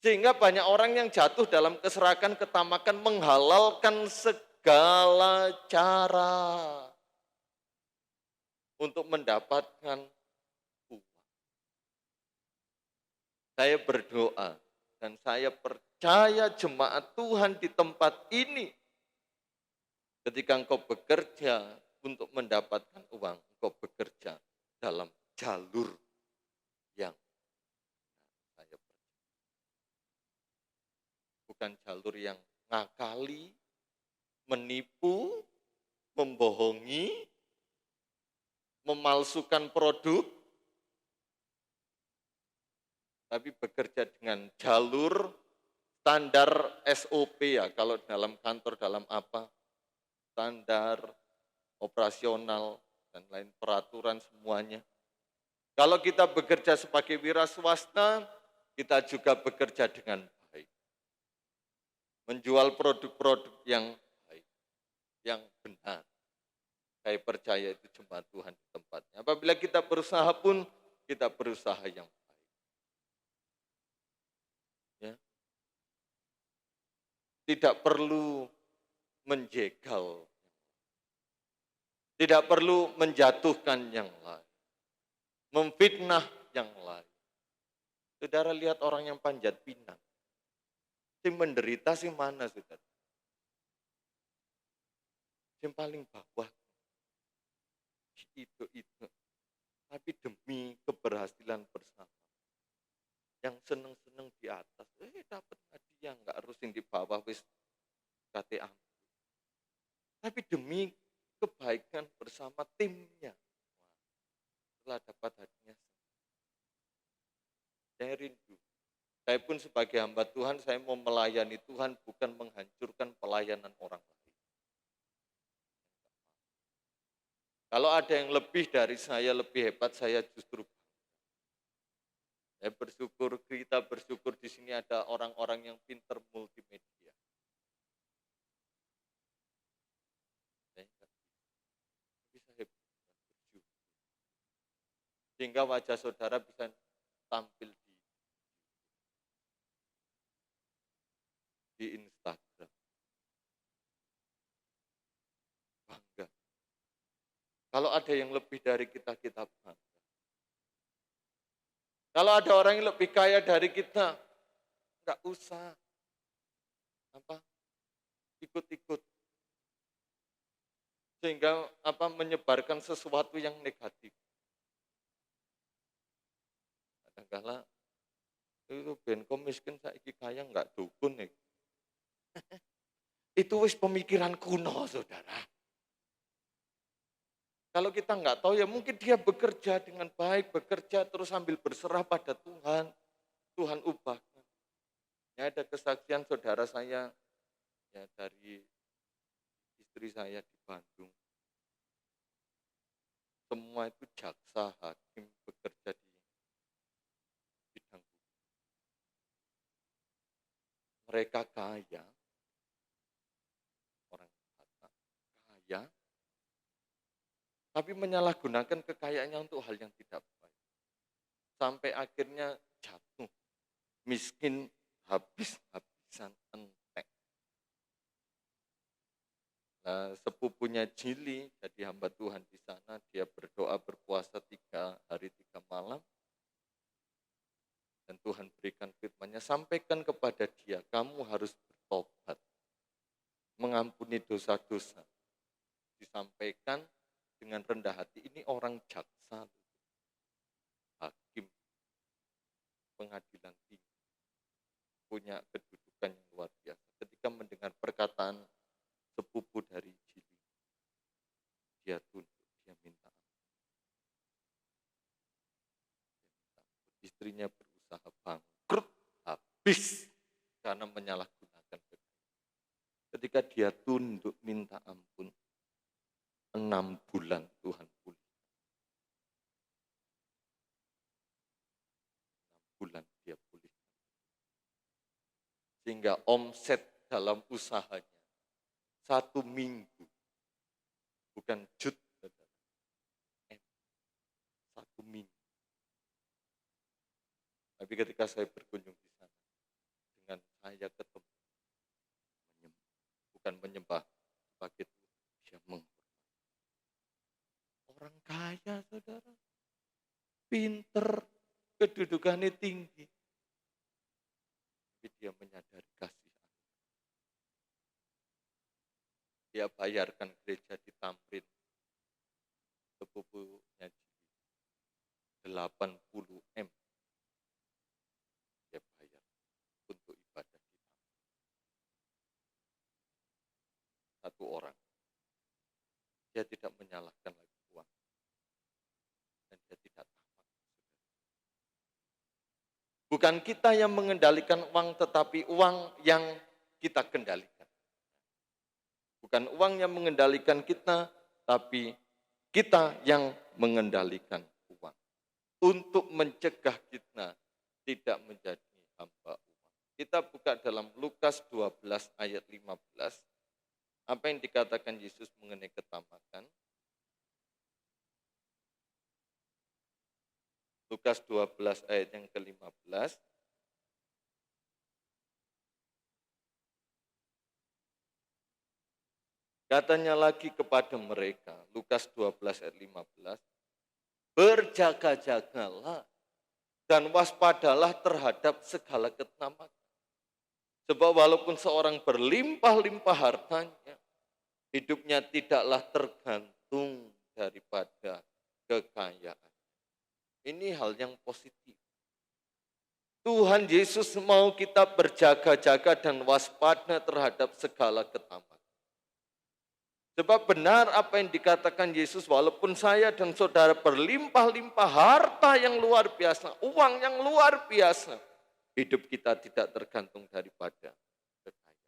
Sehingga banyak orang yang jatuh dalam keserakan, ketamakan, menghalalkan segala cara untuk mendapatkan uang. Saya berdoa dan saya percaya jemaat Tuhan di tempat ini, ketika engkau bekerja untuk mendapatkan uang, engkau bekerja dalam jalur yang saya percaya. Bukan jalur yang ngakali, menipu, membohongi, memalsukan produk, tapi bekerja dengan jalur standar SOP ya, kalau dalam kantor, dalam apa, standar, operasional, dan lain peraturan semuanya. Kalau kita bekerja sebagai wira swasta, kita juga bekerja dengan baik. Menjual produk-produk yang baik, yang benar. Saya percaya itu jemaat Tuhan di tempatnya. Apabila kita berusaha pun, kita berusaha yang baik. Ya. Tidak perlu menjegal. Tidak perlu menjatuhkan yang lain. Memfitnah yang lain. Saudara lihat orang yang panjat pinang. Yang menderita sih mana, saudara? Yang paling bawah. Itu. Tapi demi keberhasilan bersama. Yang seneng-seneng di atas, dapat hadiah, nggak harus yang di bawah wis kate ambil. Tapi demi kebaikan bersama timnya, setelah dapat hadiah. Saya rindu. Saya pun sebagai hamba Tuhan, saya mau melayani Tuhan, bukan menghancurkan pelayanan orang lain. Kalau ada yang lebih dari saya, lebih hebat, saya justru saya bersyukur, kita bersyukur di sini ada orang-orang yang pintar multimedia. Bisa hebat, sehingga wajah saudara bisa tampil di Instagram. Bangga. Kalau ada yang lebih dari kita, kita bangga. Kalau ada orang yang lebih kaya dari kita, enggak usah ikut-ikut. Sehingga menyebarkan sesuatu yang negatif. Kadang-kala itu ben miskin saiki kaya enggak dukun nih. Itu wis pemikiran kuno, saudara. Kalau kita enggak tahu ya mungkin dia bekerja dengan baik, bekerja terus sambil berserah pada Tuhan. Tuhan ubahkan. Ya, ada kesaksian saudara saya ya dari istri saya di Bandung. Semua itu jaksa, hakim, bekerja di bidang hukum. Mereka kaya, orang Batak, kaya, tapi menyalahgunakan kekayaannya untuk hal yang tidak baik. Sampai akhirnya jatuh, miskin, habis-habisan, entek. Nah, sepupunya Jili jadi hamba Tuhan di sana, dia berdoa berpuasa 3 hari 3 malam, dan Tuhan berikan firman-Nya, sampaikan kepada dia, kamu harus bertobat, mengampuni dosa-dosa. Disampaikan dengan rendah hati, ini orang jaksa, hakim, pengadilan tinggi, punya kedudukan yang luar biasa. Ketika mendengar perkataan sepupu dari Jili, dia tunduk, dia minta ampun. Istrinya berusaha bangkrut, habis karena menyalahgunakan kekayaan. Ketika dia tunduk minta ampun, 6 bulan Tuhan pulih. 6 bulan dia pulih. Sehingga omset dalam usahanya 1 minggu, bukan jut, 1 minggu. Tapi ketika saya berkunjung di sana, dengan saya ketemu, bukan menyembah sebagai Tuhan, dia menghormati. Orang kaya, saudara, pinter, kedudukannya tinggi, tapi dia menyadari kasih Allah. Dia bayarkan gereja di Tamrin, sepupunya 80 M. Dia bayar untuk ibadah di Tamrin. 1 orang. Dia tidak menyalahkan lagi uang. Dan dia tidak tamak. Bukan kita yang mengendalikan uang, tetapi uang yang kita kendalikan. Bukan uang yang mengendalikan kita, tapi kita yang mengendalikan uang. Untuk mencegah kita tidak menjadi hamba uang. Kita buka dalam Lukas 12 ayat 15. Apa yang dikatakan Yesus mengenai ketamakan? Lukas 12 ayat yang ke-15. Katanya lagi kepada mereka, Lukas 12 ayat 15, berjaga-jagalah dan waspadalah terhadap segala ketamakan. Sebab walaupun seorang berlimpah-limpah hartanya, hidupnya tidaklah tergantung daripada kekayaan. Ini hal yang positif. Tuhan Yesus mau kita berjaga-jaga dan waspada terhadap segala ketamakan. Sebab benar apa yang dikatakan Yesus, walaupun saya dan saudara berlimpah-limpah harta yang luar biasa, uang yang luar biasa, hidup kita tidak tergantung daripada kekayaan.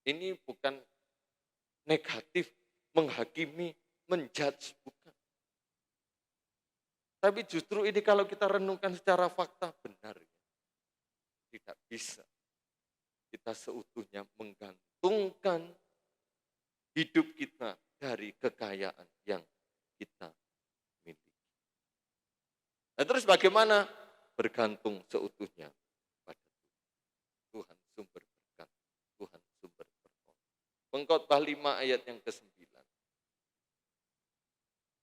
Ini bukan negatif, menghakimi, menjudge, bukan. Tapi justru ini kalau kita renungkan secara fakta, benar. Tidak bisa kita seutuhnya menggantungkan hidup kita dari kekayaan yang kita miliki. Nah, terus bagaimana? Bergantung seutuhnya pada Tuhan. Tuhan sumber berkat, Tuhan sumber berkat. Pengkhotbah 5 ayat yang ke-9.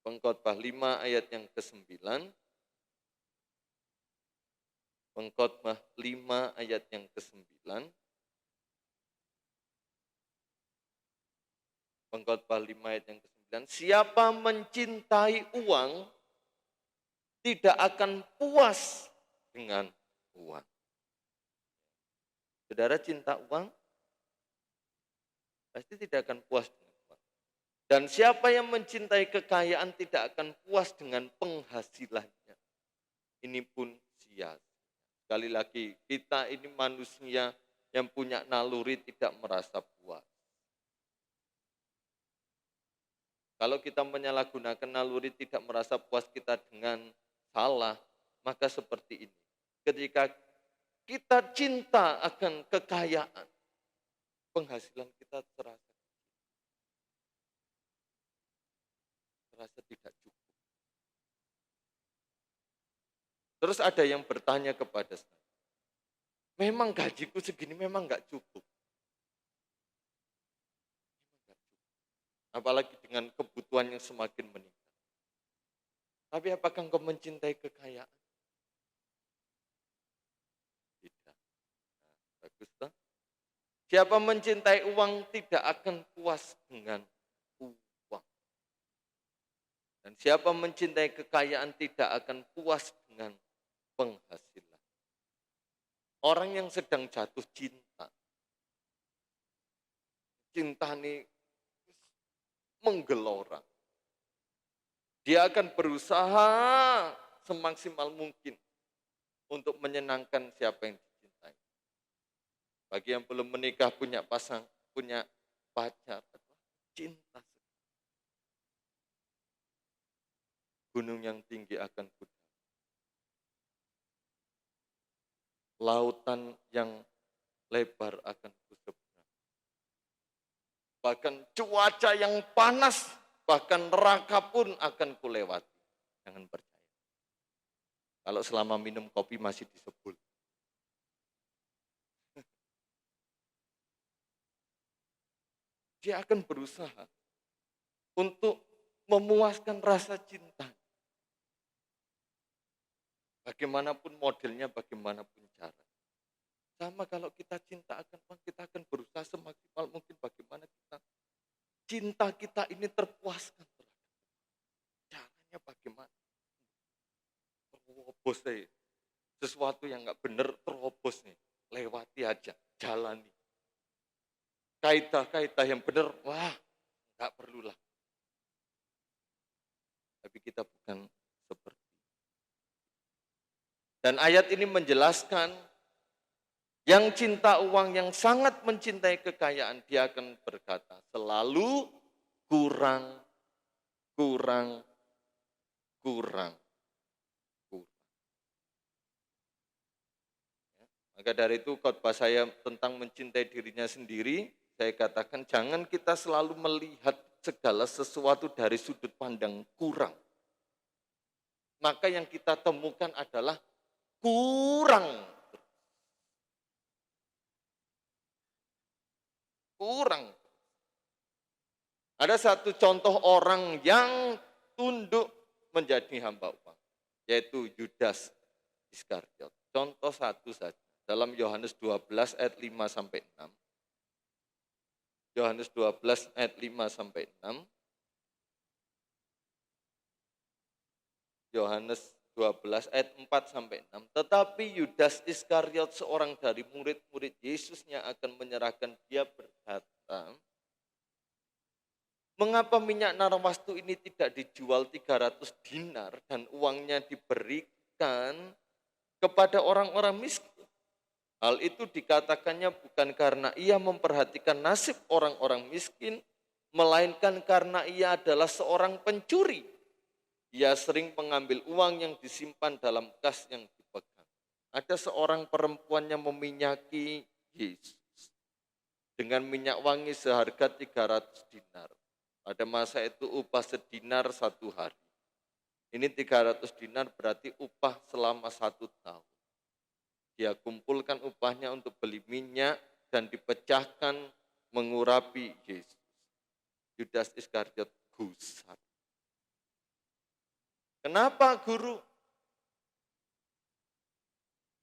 Pengkhotbah 5 ayat yang ke-9. Pengkhotbah 5 ayat yang ke-9. Pengkhotbah 5 ayat yang ke-9. Siapa mencintai uang tidak akan puas dengan uang. Saudara cinta uang? Pasti tidak akan puas dengan uang. Dan siapa yang mencintai kekayaan tidak akan puas dengan penghasilannya. Ini pun sia-sia. Sekali lagi, kita ini manusia yang punya naluri tidak merasa puas. Kalau kita menyalahgunakan naluri tidak merasa puas kita dengan salah, maka seperti ini. Ketika kita cinta akan kekayaan, penghasilan kita terasa tidak cukup. Terus ada yang bertanya kepada saya, memang gajiku segini memang nggak cukup. Apalagi dengan kebutuhan yang semakin meningkat. Tapi apakah engkau mencintai kekayaan? Tidak. Nah, bagus toh? Siapa mencintai uang tidak akan puas dengan uang. Dan siapa mencintai kekayaan tidak akan puas dengan penghasilan. Orang yang sedang jatuh cinta. Cinta ini menggelora. Dia akan berusaha semaksimal mungkin untuk menyenangkan siapa yang dicintai. Bagi yang belum menikah punya pacar, cinta. Gunung yang tinggi akan pudar. Lautan yang lebar akan kuseberang. Bahkan cuaca yang panas, bahkan neraka pun akan kulewati. Jangan percaya. Kalau selama minum kopi masih disebul. Dia akan berusaha untuk memuaskan rasa cinta. Bagaimanapun modelnya, bagaimanapun cara. Sama kalau kita cinta akan uang, kita akan berusaha semaksimal mungkin bagaimana cinta kita ini terpuaskan. Caranya bagaimana? Terobos deh. Sesuatu yang nggak benar terobos nih. Lewati aja, jalani. Kaidah-kaidah yang benar, wah nggak perlulah. Tapi kita bukan seperti. Dan ayat ini menjelaskan yang cinta uang, yang sangat mencintai kekayaan, dia akan berkata selalu kurang. Maka dari itu khotbah saya tentang mencintai dirinya sendiri, saya katakan jangan kita selalu melihat segala sesuatu dari sudut pandang kurang. Maka yang kita temukan adalah kurang. Ada satu contoh orang yang tunduk menjadi hamba uang, yaitu Yudas Iskariot. Contoh satu saja, dalam Yohanes 12 ayat 5 sampai 6. Yohanes 12 ayat 5 sampai 6. Yohanes 12 ayat 4 sampai 6. Tetapi Yudas Iskariot, seorang dari murid-murid Yesus yang akan menyerahkan dia, berkata, mengapa minyak narwastu ini tidak dijual 300 dinar dan uangnya diberikan kepada orang-orang miskin? Hal itu dikatakannya bukan karena ia memperhatikan nasib orang-orang miskin, melainkan karena ia adalah seorang pencuri. Ia sering mengambil uang yang disimpan dalam kas yang dipegang. Ada seorang perempuan yang meminyaki Yesus dengan minyak wangi seharga 300 dinar. Pada masa itu upah sedinar 1 hari. Ini 300 dinar berarti upah selama 1 tahun. Dia kumpulkan upahnya untuk beli minyak dan dipecahkan mengurapi Yesus. Yudas Iskariot gusar. Kenapa guru?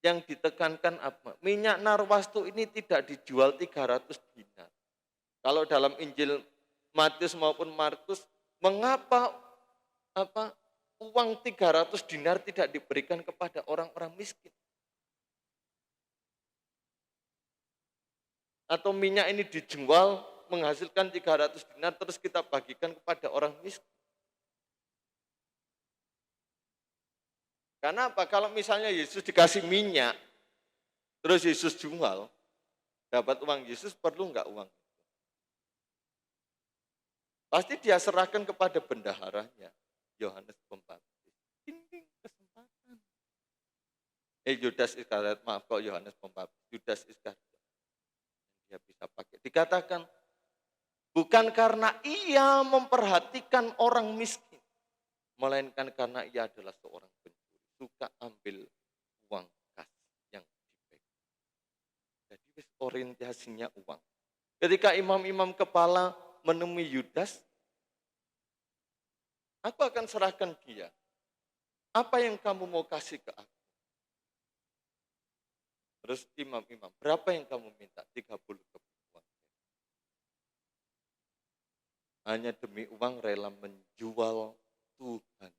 Yang ditekankan apa? Minyak narwastu ini tidak dijual 300 dinar. Kalau dalam Injil Matius maupun Markus, mengapa uang 300 dinar tidak diberikan kepada orang-orang miskin? Atau minyak ini dijual menghasilkan 300 dinar terus kita bagikan kepada orang miskin? Karena apa? Kalau misalnya Yesus dikasih minyak, Terus Yesus jual, dapat uang. Yesus perlu enggak uang? Pasti dia serahkan kepada bendaharanya, Yohanes Pembaptis. Ding, kesempatan. Yudas Iskariot, maaf kok Yohanes Pembaptis, Yudas Iskariot. Dia bisa pakai. Dikatakan, bukan karena ia memperhatikan orang miskin, melainkan karena ia adalah seorang pencuri, suka ambil uang kas yang dipegang. Jadi orientasinya uang. Ketika imam-imam kepala menemui Yudas, aku akan serahkan dia. Apa yang kamu mau kasih ke aku? Terus imam-imam, berapa yang kamu minta? 30 keping uang. Hanya demi uang rela menjual Tuhan,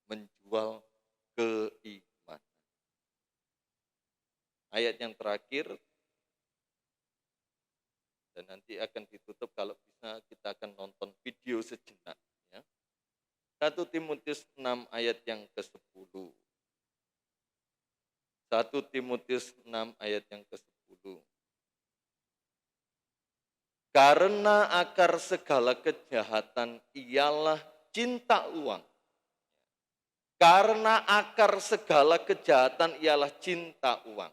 menjual keimanan. Ayat yang terakhir, dan nanti akan ditutup kalau bisa kita akan nonton video sejenak. Ya. 1 Timotius 6 ayat yang ke-10. 1 Timotius 6 ayat yang ke-10. Karena akar segala kejahatan ialah cinta uang. Karena akar segala kejahatan ialah cinta uang.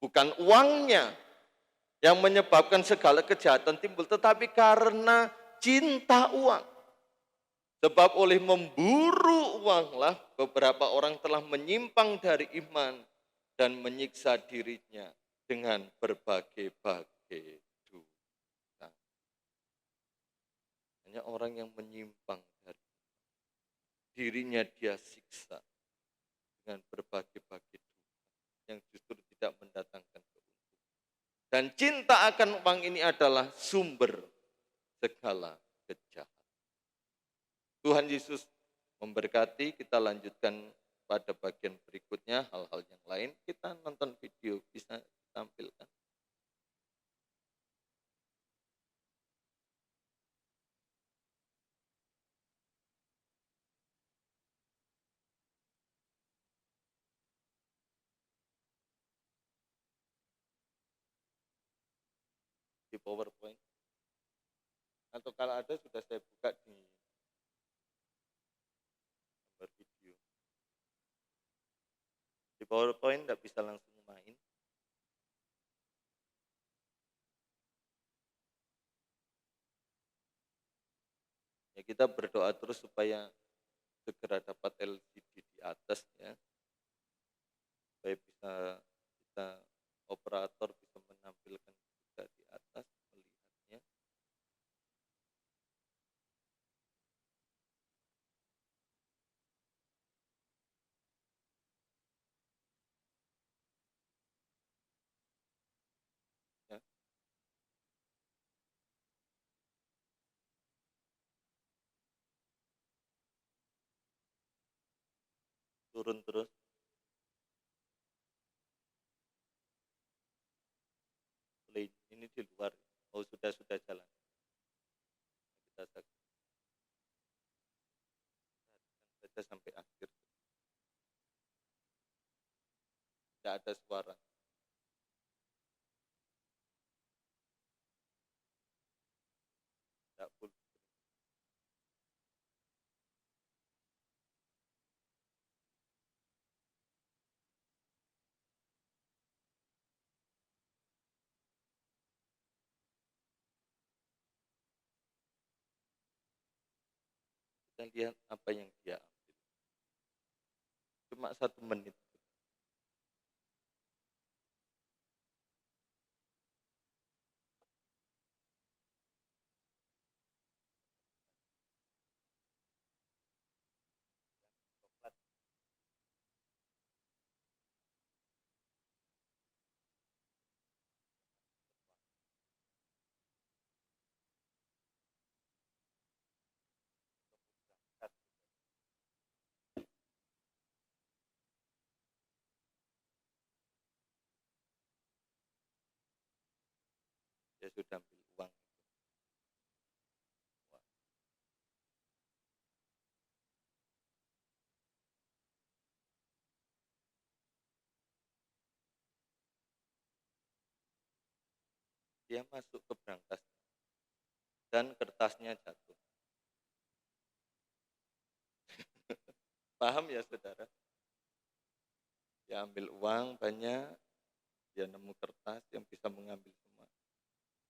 Bukan uangnya yang menyebabkan segala kejahatan timbul, tetapi karena cinta uang. Sebab oleh memburu uanglah beberapa orang telah menyimpang dari iman dan menyiksa dirinya dengan berbagai-bagai dosa. Hanya orang yang menyimpang dari dirinya dia siksa dengan berbagai-bagai dosa yang justru tidak mendatangkan keuntungan. Dan cinta akan uang ini adalah sumber segala kejahatan. Tuhan Yesus memberkati, kita lanjutkan pada bagian berikutnya, hal-hal yang lain. Kita nonton video, bisa ditampilkan. Di PowerPoint. Atau kalau ada sudah saya buka di gambar video. Di PowerPoint tidak bisa langsung main. Ya, kita berdoa terus supaya segera dapat LCD di atas ya. Supaya bisa operator bisa menampilkan juga di atas melihatnya. Ya. Turun terus. Play. Ini di luar. Oh sudah jalan. Kita saksikan saja sampai akhir. Tidak ada suara. Tidak full. Kita lihat apa yang dia ambil. Cuma 1 menit. Dia sudah ambil uang. dia masuk ke brankas dan kertasnya jatuh. Paham ya saudara? Dia ambil uang banyak, dia nemu kertas yang bisa mengambil semua.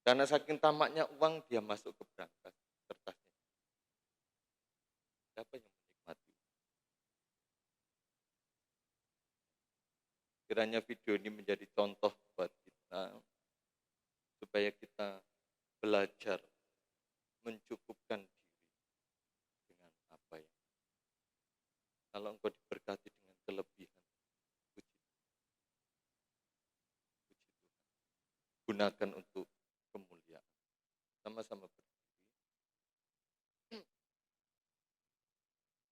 Karena saking tamaknya uang, dia masuk ke brankas kertasnya. Siapa yang menikmati? Kiranya video ini menjadi contoh buat kita, supaya kita belajar mencukupkan diri dengan apa yang. Kalau engkau diberkati dengan kelebihan, puji Tuhan. Gunakan untuk kemuliaan. Sama-sama berdiri.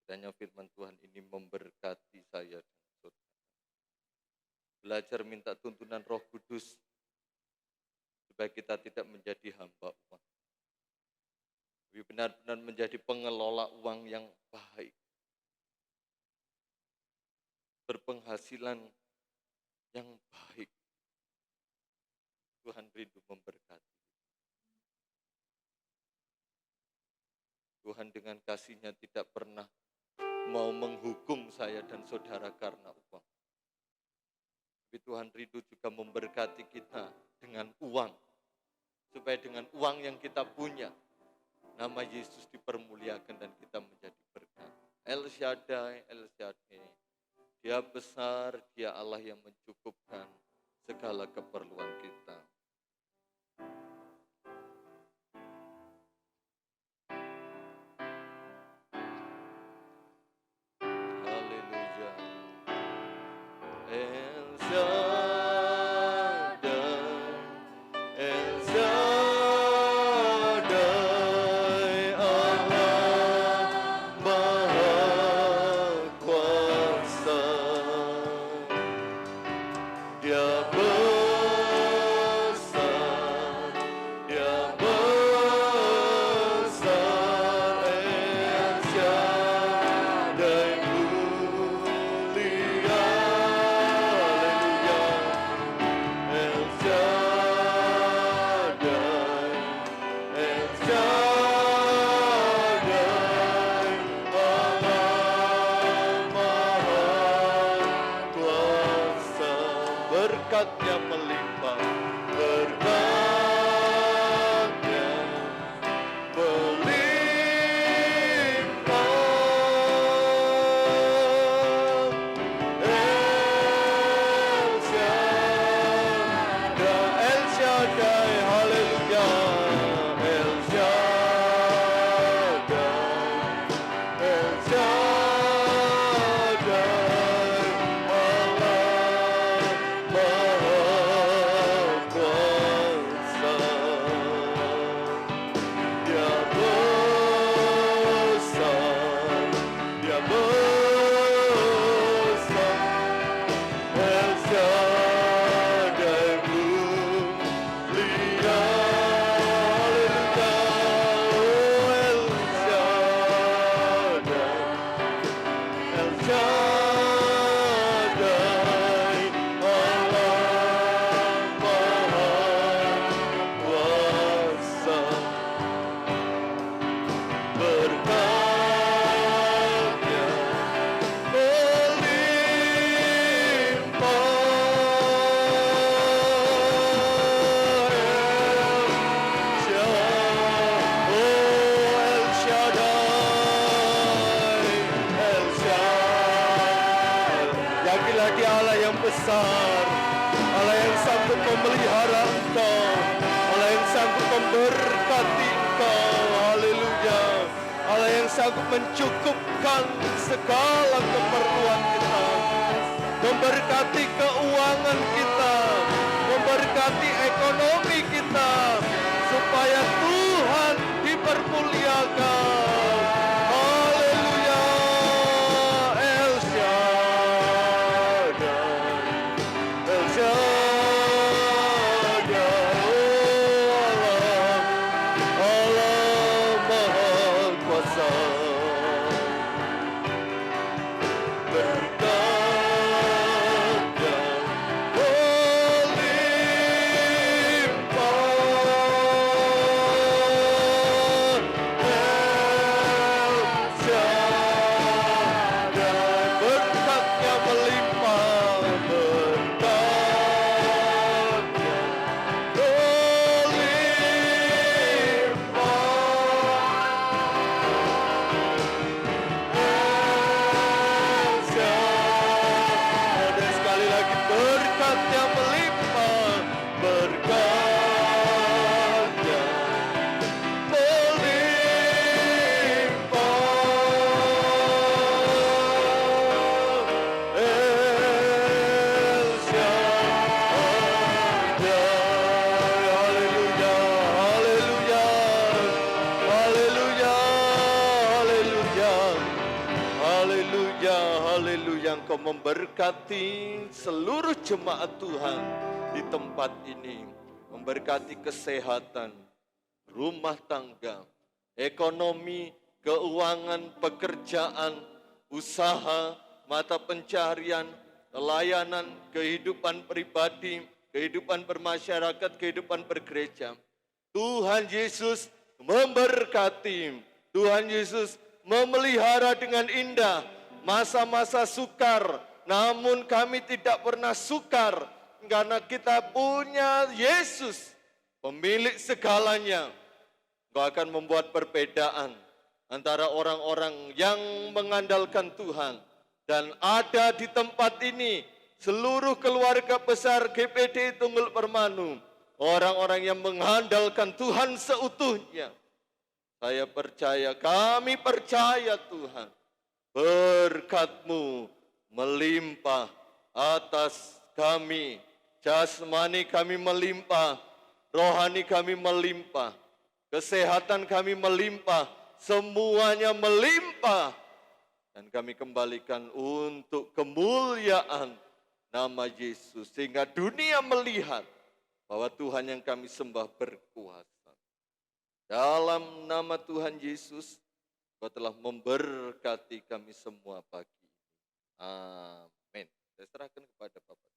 Kiranya firman Tuhan ini memberkati saya dan saudara. Belajar minta tuntunan Roh Kudus supaya kita tidak menjadi hamba uang. Tapi benar-benar menjadi pengelola uang yang baik. Berpenghasilan yang baik. Tuhan rindu memberkati. Tuhan dengan kasih-Nya tidak pernah mau menghukum saya dan saudara karena uang. Tapi Tuhan rindu juga memberkati kita dengan uang. Supaya dengan uang yang kita punya, nama Yesus dipermuliakan dan kita menjadi berkat. El Shaddai, El Shaddai. Dia besar, Dia Allah yang mencukupkan segala keperluan kita. Haleluya. El Shaddai, El Shaddai, Allah Maha Kuasa. Dia besar, Dia besar, El Shaddai mulia, haleluya. El Shaddai, El Shaddai, Allah Maha Kuasa. Berkat-Nya melimpah, berkat-Nya melimpah. El Shaddai, haleluya. El Shaddai, El Shaddai, Allah Maha Kuasa. Dia besar, Dia besar. El Shaddai mulia, haleluya. El Shaddai, El Shaddai, Allah Maha Kuasa. Berkat-Nya Yakinlah Dia Allah yang besar, Allah yang sanggup memelihara engkau, Allah yang sanggup memberkati engkau, haleluya. Allah yang sanggup mencukupkan segala keperluan kita, memberkati keuangan kita, memberkati ekonomi kita, supaya Tuhan dipermuliakan. Haleluya. El Shaddai, El Shaddai, Allah Maha Kuasa. Berkat-Nya melimpah. memberkati seluruh jemaat Tuhan di tempat ini. Memberkati kesehatan, rumah tangga, ekonomi, keuangan, pekerjaan, usaha, mata pencaharian, pelayanan, kehidupan pribadi, kehidupan bermasyarakat, kehidupan bergereja. Tuhan Yesus memberkati, Tuhan Yesus memelihara dengan indah masa-masa sukar, namun kami tidak pernah sukar karena kita punya Yesus, pemilik segalanya. Engkau akan membuat perbedaan antara orang-orang yang mengandalkan Tuhan. Dan ada di tempat ini seluruh keluarga besar GPD Tunggul Permanu, orang-orang yang mengandalkan Tuhan seutuhnya. Saya percaya, kami percaya Tuhan, berkat-Mu melimpah atas kami. Jasmani kami melimpah, rohani kami melimpah, kesehatan kami melimpah, semuanya melimpah. Dan kami kembalikan untuk kemuliaan nama Yesus, sehingga dunia melihat bahwa Tuhan yang kami sembah berkuasa. Dalam nama Tuhan Yesus, Kau telah memberkati kami semua pagi ini. Amin. Saya serahkan kepada Bapak.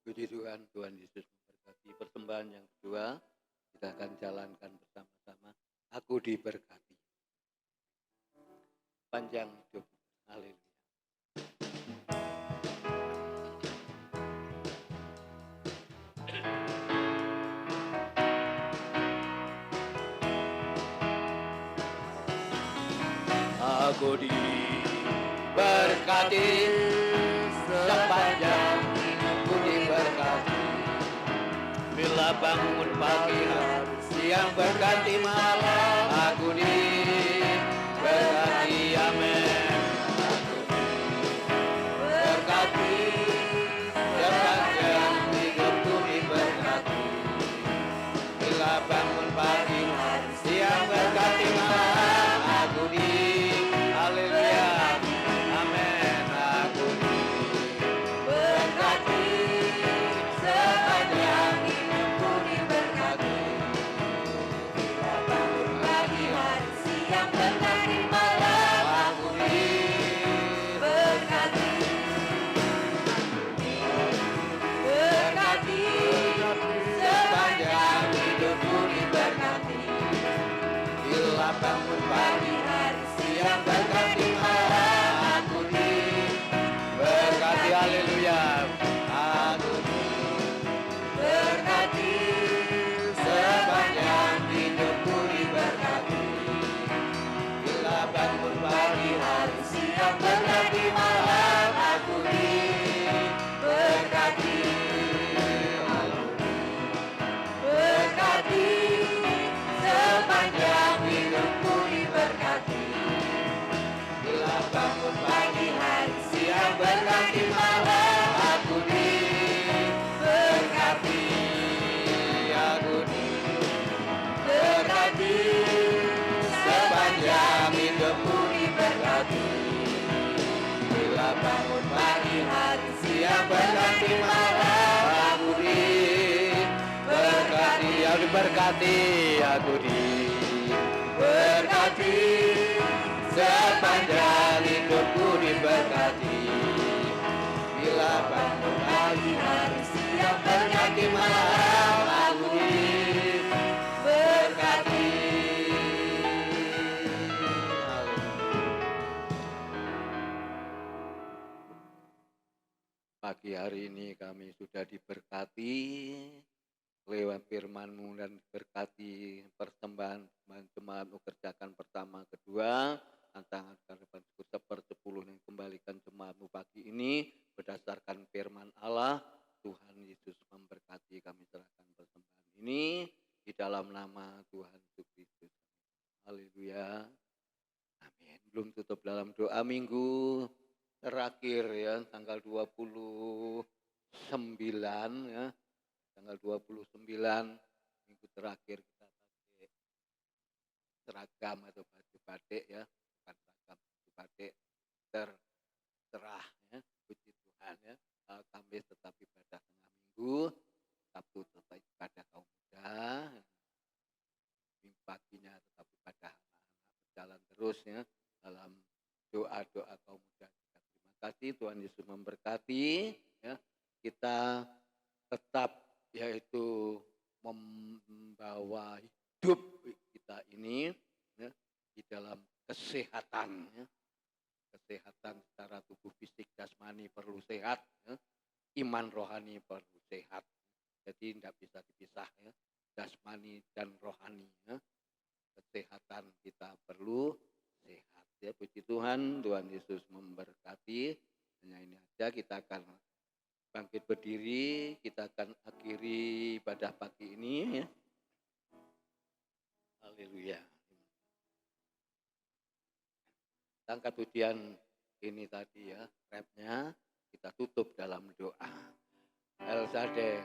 Puji Tuhan, Tuhan Yesus memberkati. Persembahan yang kedua, kita akan jalankan bersama-sama. Aku diberkati. Panjang hidup. Haleluya. Aku diberkati sepanjang hidupku diberkati. Bila bangun pagi hari, siang berganti malam, aku diberkati. Amin. Aku diberkati sepanjang hidupku diberkati. Bila bangun pagi hari, siang berganti malam, aku haleluya. Amin. Aku diberkati sepanjang hidupku diberkati. Bila bangun pagi hari, siang berganti malam, aku diberkati. Berkati sepanjang hidupku diberkati. Bila bangun pagi hari, siang berganti malam, aku diberkati. Haleluya. Aku diberkati sepanjang hidupku diberkati. Bila bangun pagi hari, siang berganti malam, aku diberkati. Berkati sepanjang hidupku diberkati. Bila bangun pagi hari, siang berganti malam, aku diberkati. Aku diberkati sepanjang hidupku diberkati. Bila bangun pagi hari, siang berganti malam, aku diberkati. Aku diberkati. Aku diberkati sepanjang hidupku diberkati. Bila bangun pagi hari, siang berganti malam, aku diberkati. Pagi hari ini kami sudah diberkati lewat firman-Mu dan diberkati persembahan jemaat kerjakan pertama kedua tantangan kehidupan seper-10 yang kembalikan jemaat-Mu pagi ini berdasarkan firman Allah. Tuhan Yesus memberkati, kami serahkan persembahan ini di dalam nama Tuhan Yesus Kristus. Haleluya. Amin. Belum tutup dalam doa minggu terakhir ya, tanggal 29 ya. Tanggal 29 minggu terakhir kita pakai seragam atau baju batik ya, bukan seragam baju batik, terserah ya, puji Tuhan ya. Kamis tetap ibadah tengah minggu, Sabtu tetap ibadah kaum muda, minggu paginya tetap ibadah anak-anak, berjalan terus ya dalam doa-doa kaum muda. Terima kasih, Tuhan Yesus memberkati ya. Kita tetap yaitu membawa hidup kita ini ya, di dalam kesehatan ya. Kesehatan secara tubuh fisik jasmani perlu sehat ya. Iman rohani perlu sehat. Jadi tidak bisa dipisah ya, jasmani dan rohani ya. Kesehatan kita perlu sehat ya. Puji Tuhan, Tuhan Yesus memberkati. Hanya ini aja, kita akan bangkit berdiri, kita akan akhiri ibadah pagi ini ya. Haleluya. Angkat pujian ini tadi ya, rapnya kita tutup dalam doa. El Shaddai.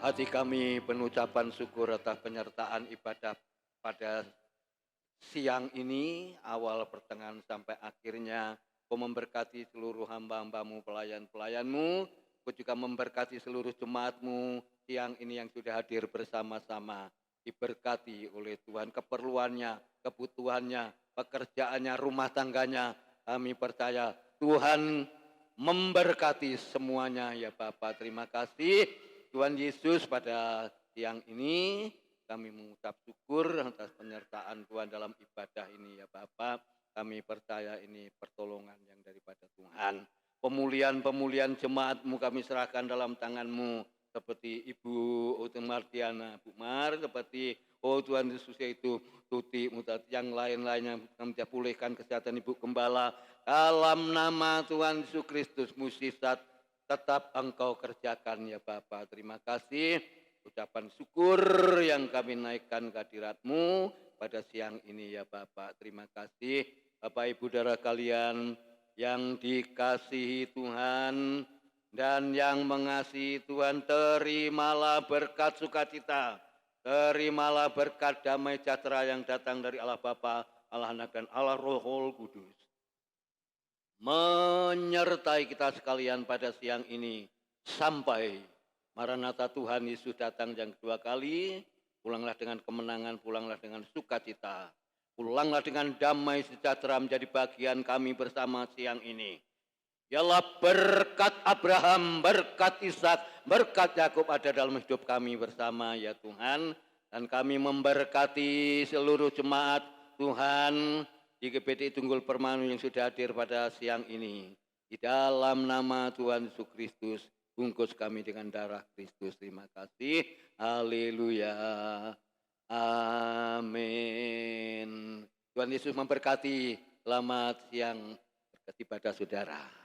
Hati kami penuh ucapan syukur atas penyertaan ibadah pada siang ini, awal pertengahan sampai akhirnya. Kau memberkati seluruh hamba-hambamu, pelayan-pelayanmu. Kau juga memberkati seluruh jemaatmu siang ini yang sudah hadir bersama-sama. Diberkati oleh Tuhan keperluannya, kebutuhannya, pekerjaannya, rumah tangganya. Kami percaya Tuhan memberkati semuanya ya Bapak. Terima kasih Tuhan Yesus, pada siang ini kami mengucap syukur atas penyertaan Tuhan dalam ibadah ini ya Bapak. Kami percaya ini pertolongan yang daripada Tuhan. Pemulihan jemaatmu kami serahkan dalam tanganmu. Seperti Ibu Martiana, Bu Mar, seperti Tuhan Yesus yaitu Tuti, Mutat, yang lain-lainnya kami pulihkan kesehatan Ibu Gembala. Dalam nama Tuhan Yesus Kristus, mukjizat tetap Engkau kerjakan ya Bapak. Terima kasih, ucapan syukur yang kami naikkan kehadirat-Mu pada siang ini ya Bapak. Terima kasih Bapak Ibu saudara kalian yang dikasihi Tuhan dan yang mengasihi Tuhan. Terimalah berkat sukacita, terimalah berkat damai sejahtera yang datang dari Allah Bapa, Allah Anak dan Allah Roh Kudus, menyertai kita sekalian pada siang ini sampai Maranatha Tuhan Yesus datang yang kedua kali. Pulanglah dengan kemenangan, pulanglah dengan sukacita, pulanglah dengan damai sejahtera menjadi bagian kami bersama siang ini. Yalah berkat Abraham, berkat Ishak, berkat Yakub ada dalam hidup kami bersama ya Tuhan. Dan kami memberkati seluruh jemaat Tuhan di GPD Tunggul Permanu yang sudah hadir pada siang ini. Di dalam nama Tuhan Yesus Kristus, bungkus kami dengan darah Kristus. Terima kasih. Haleluya. Amin. Tuhan Yesus memberkati. Selamat siang. Berkati pada saudara.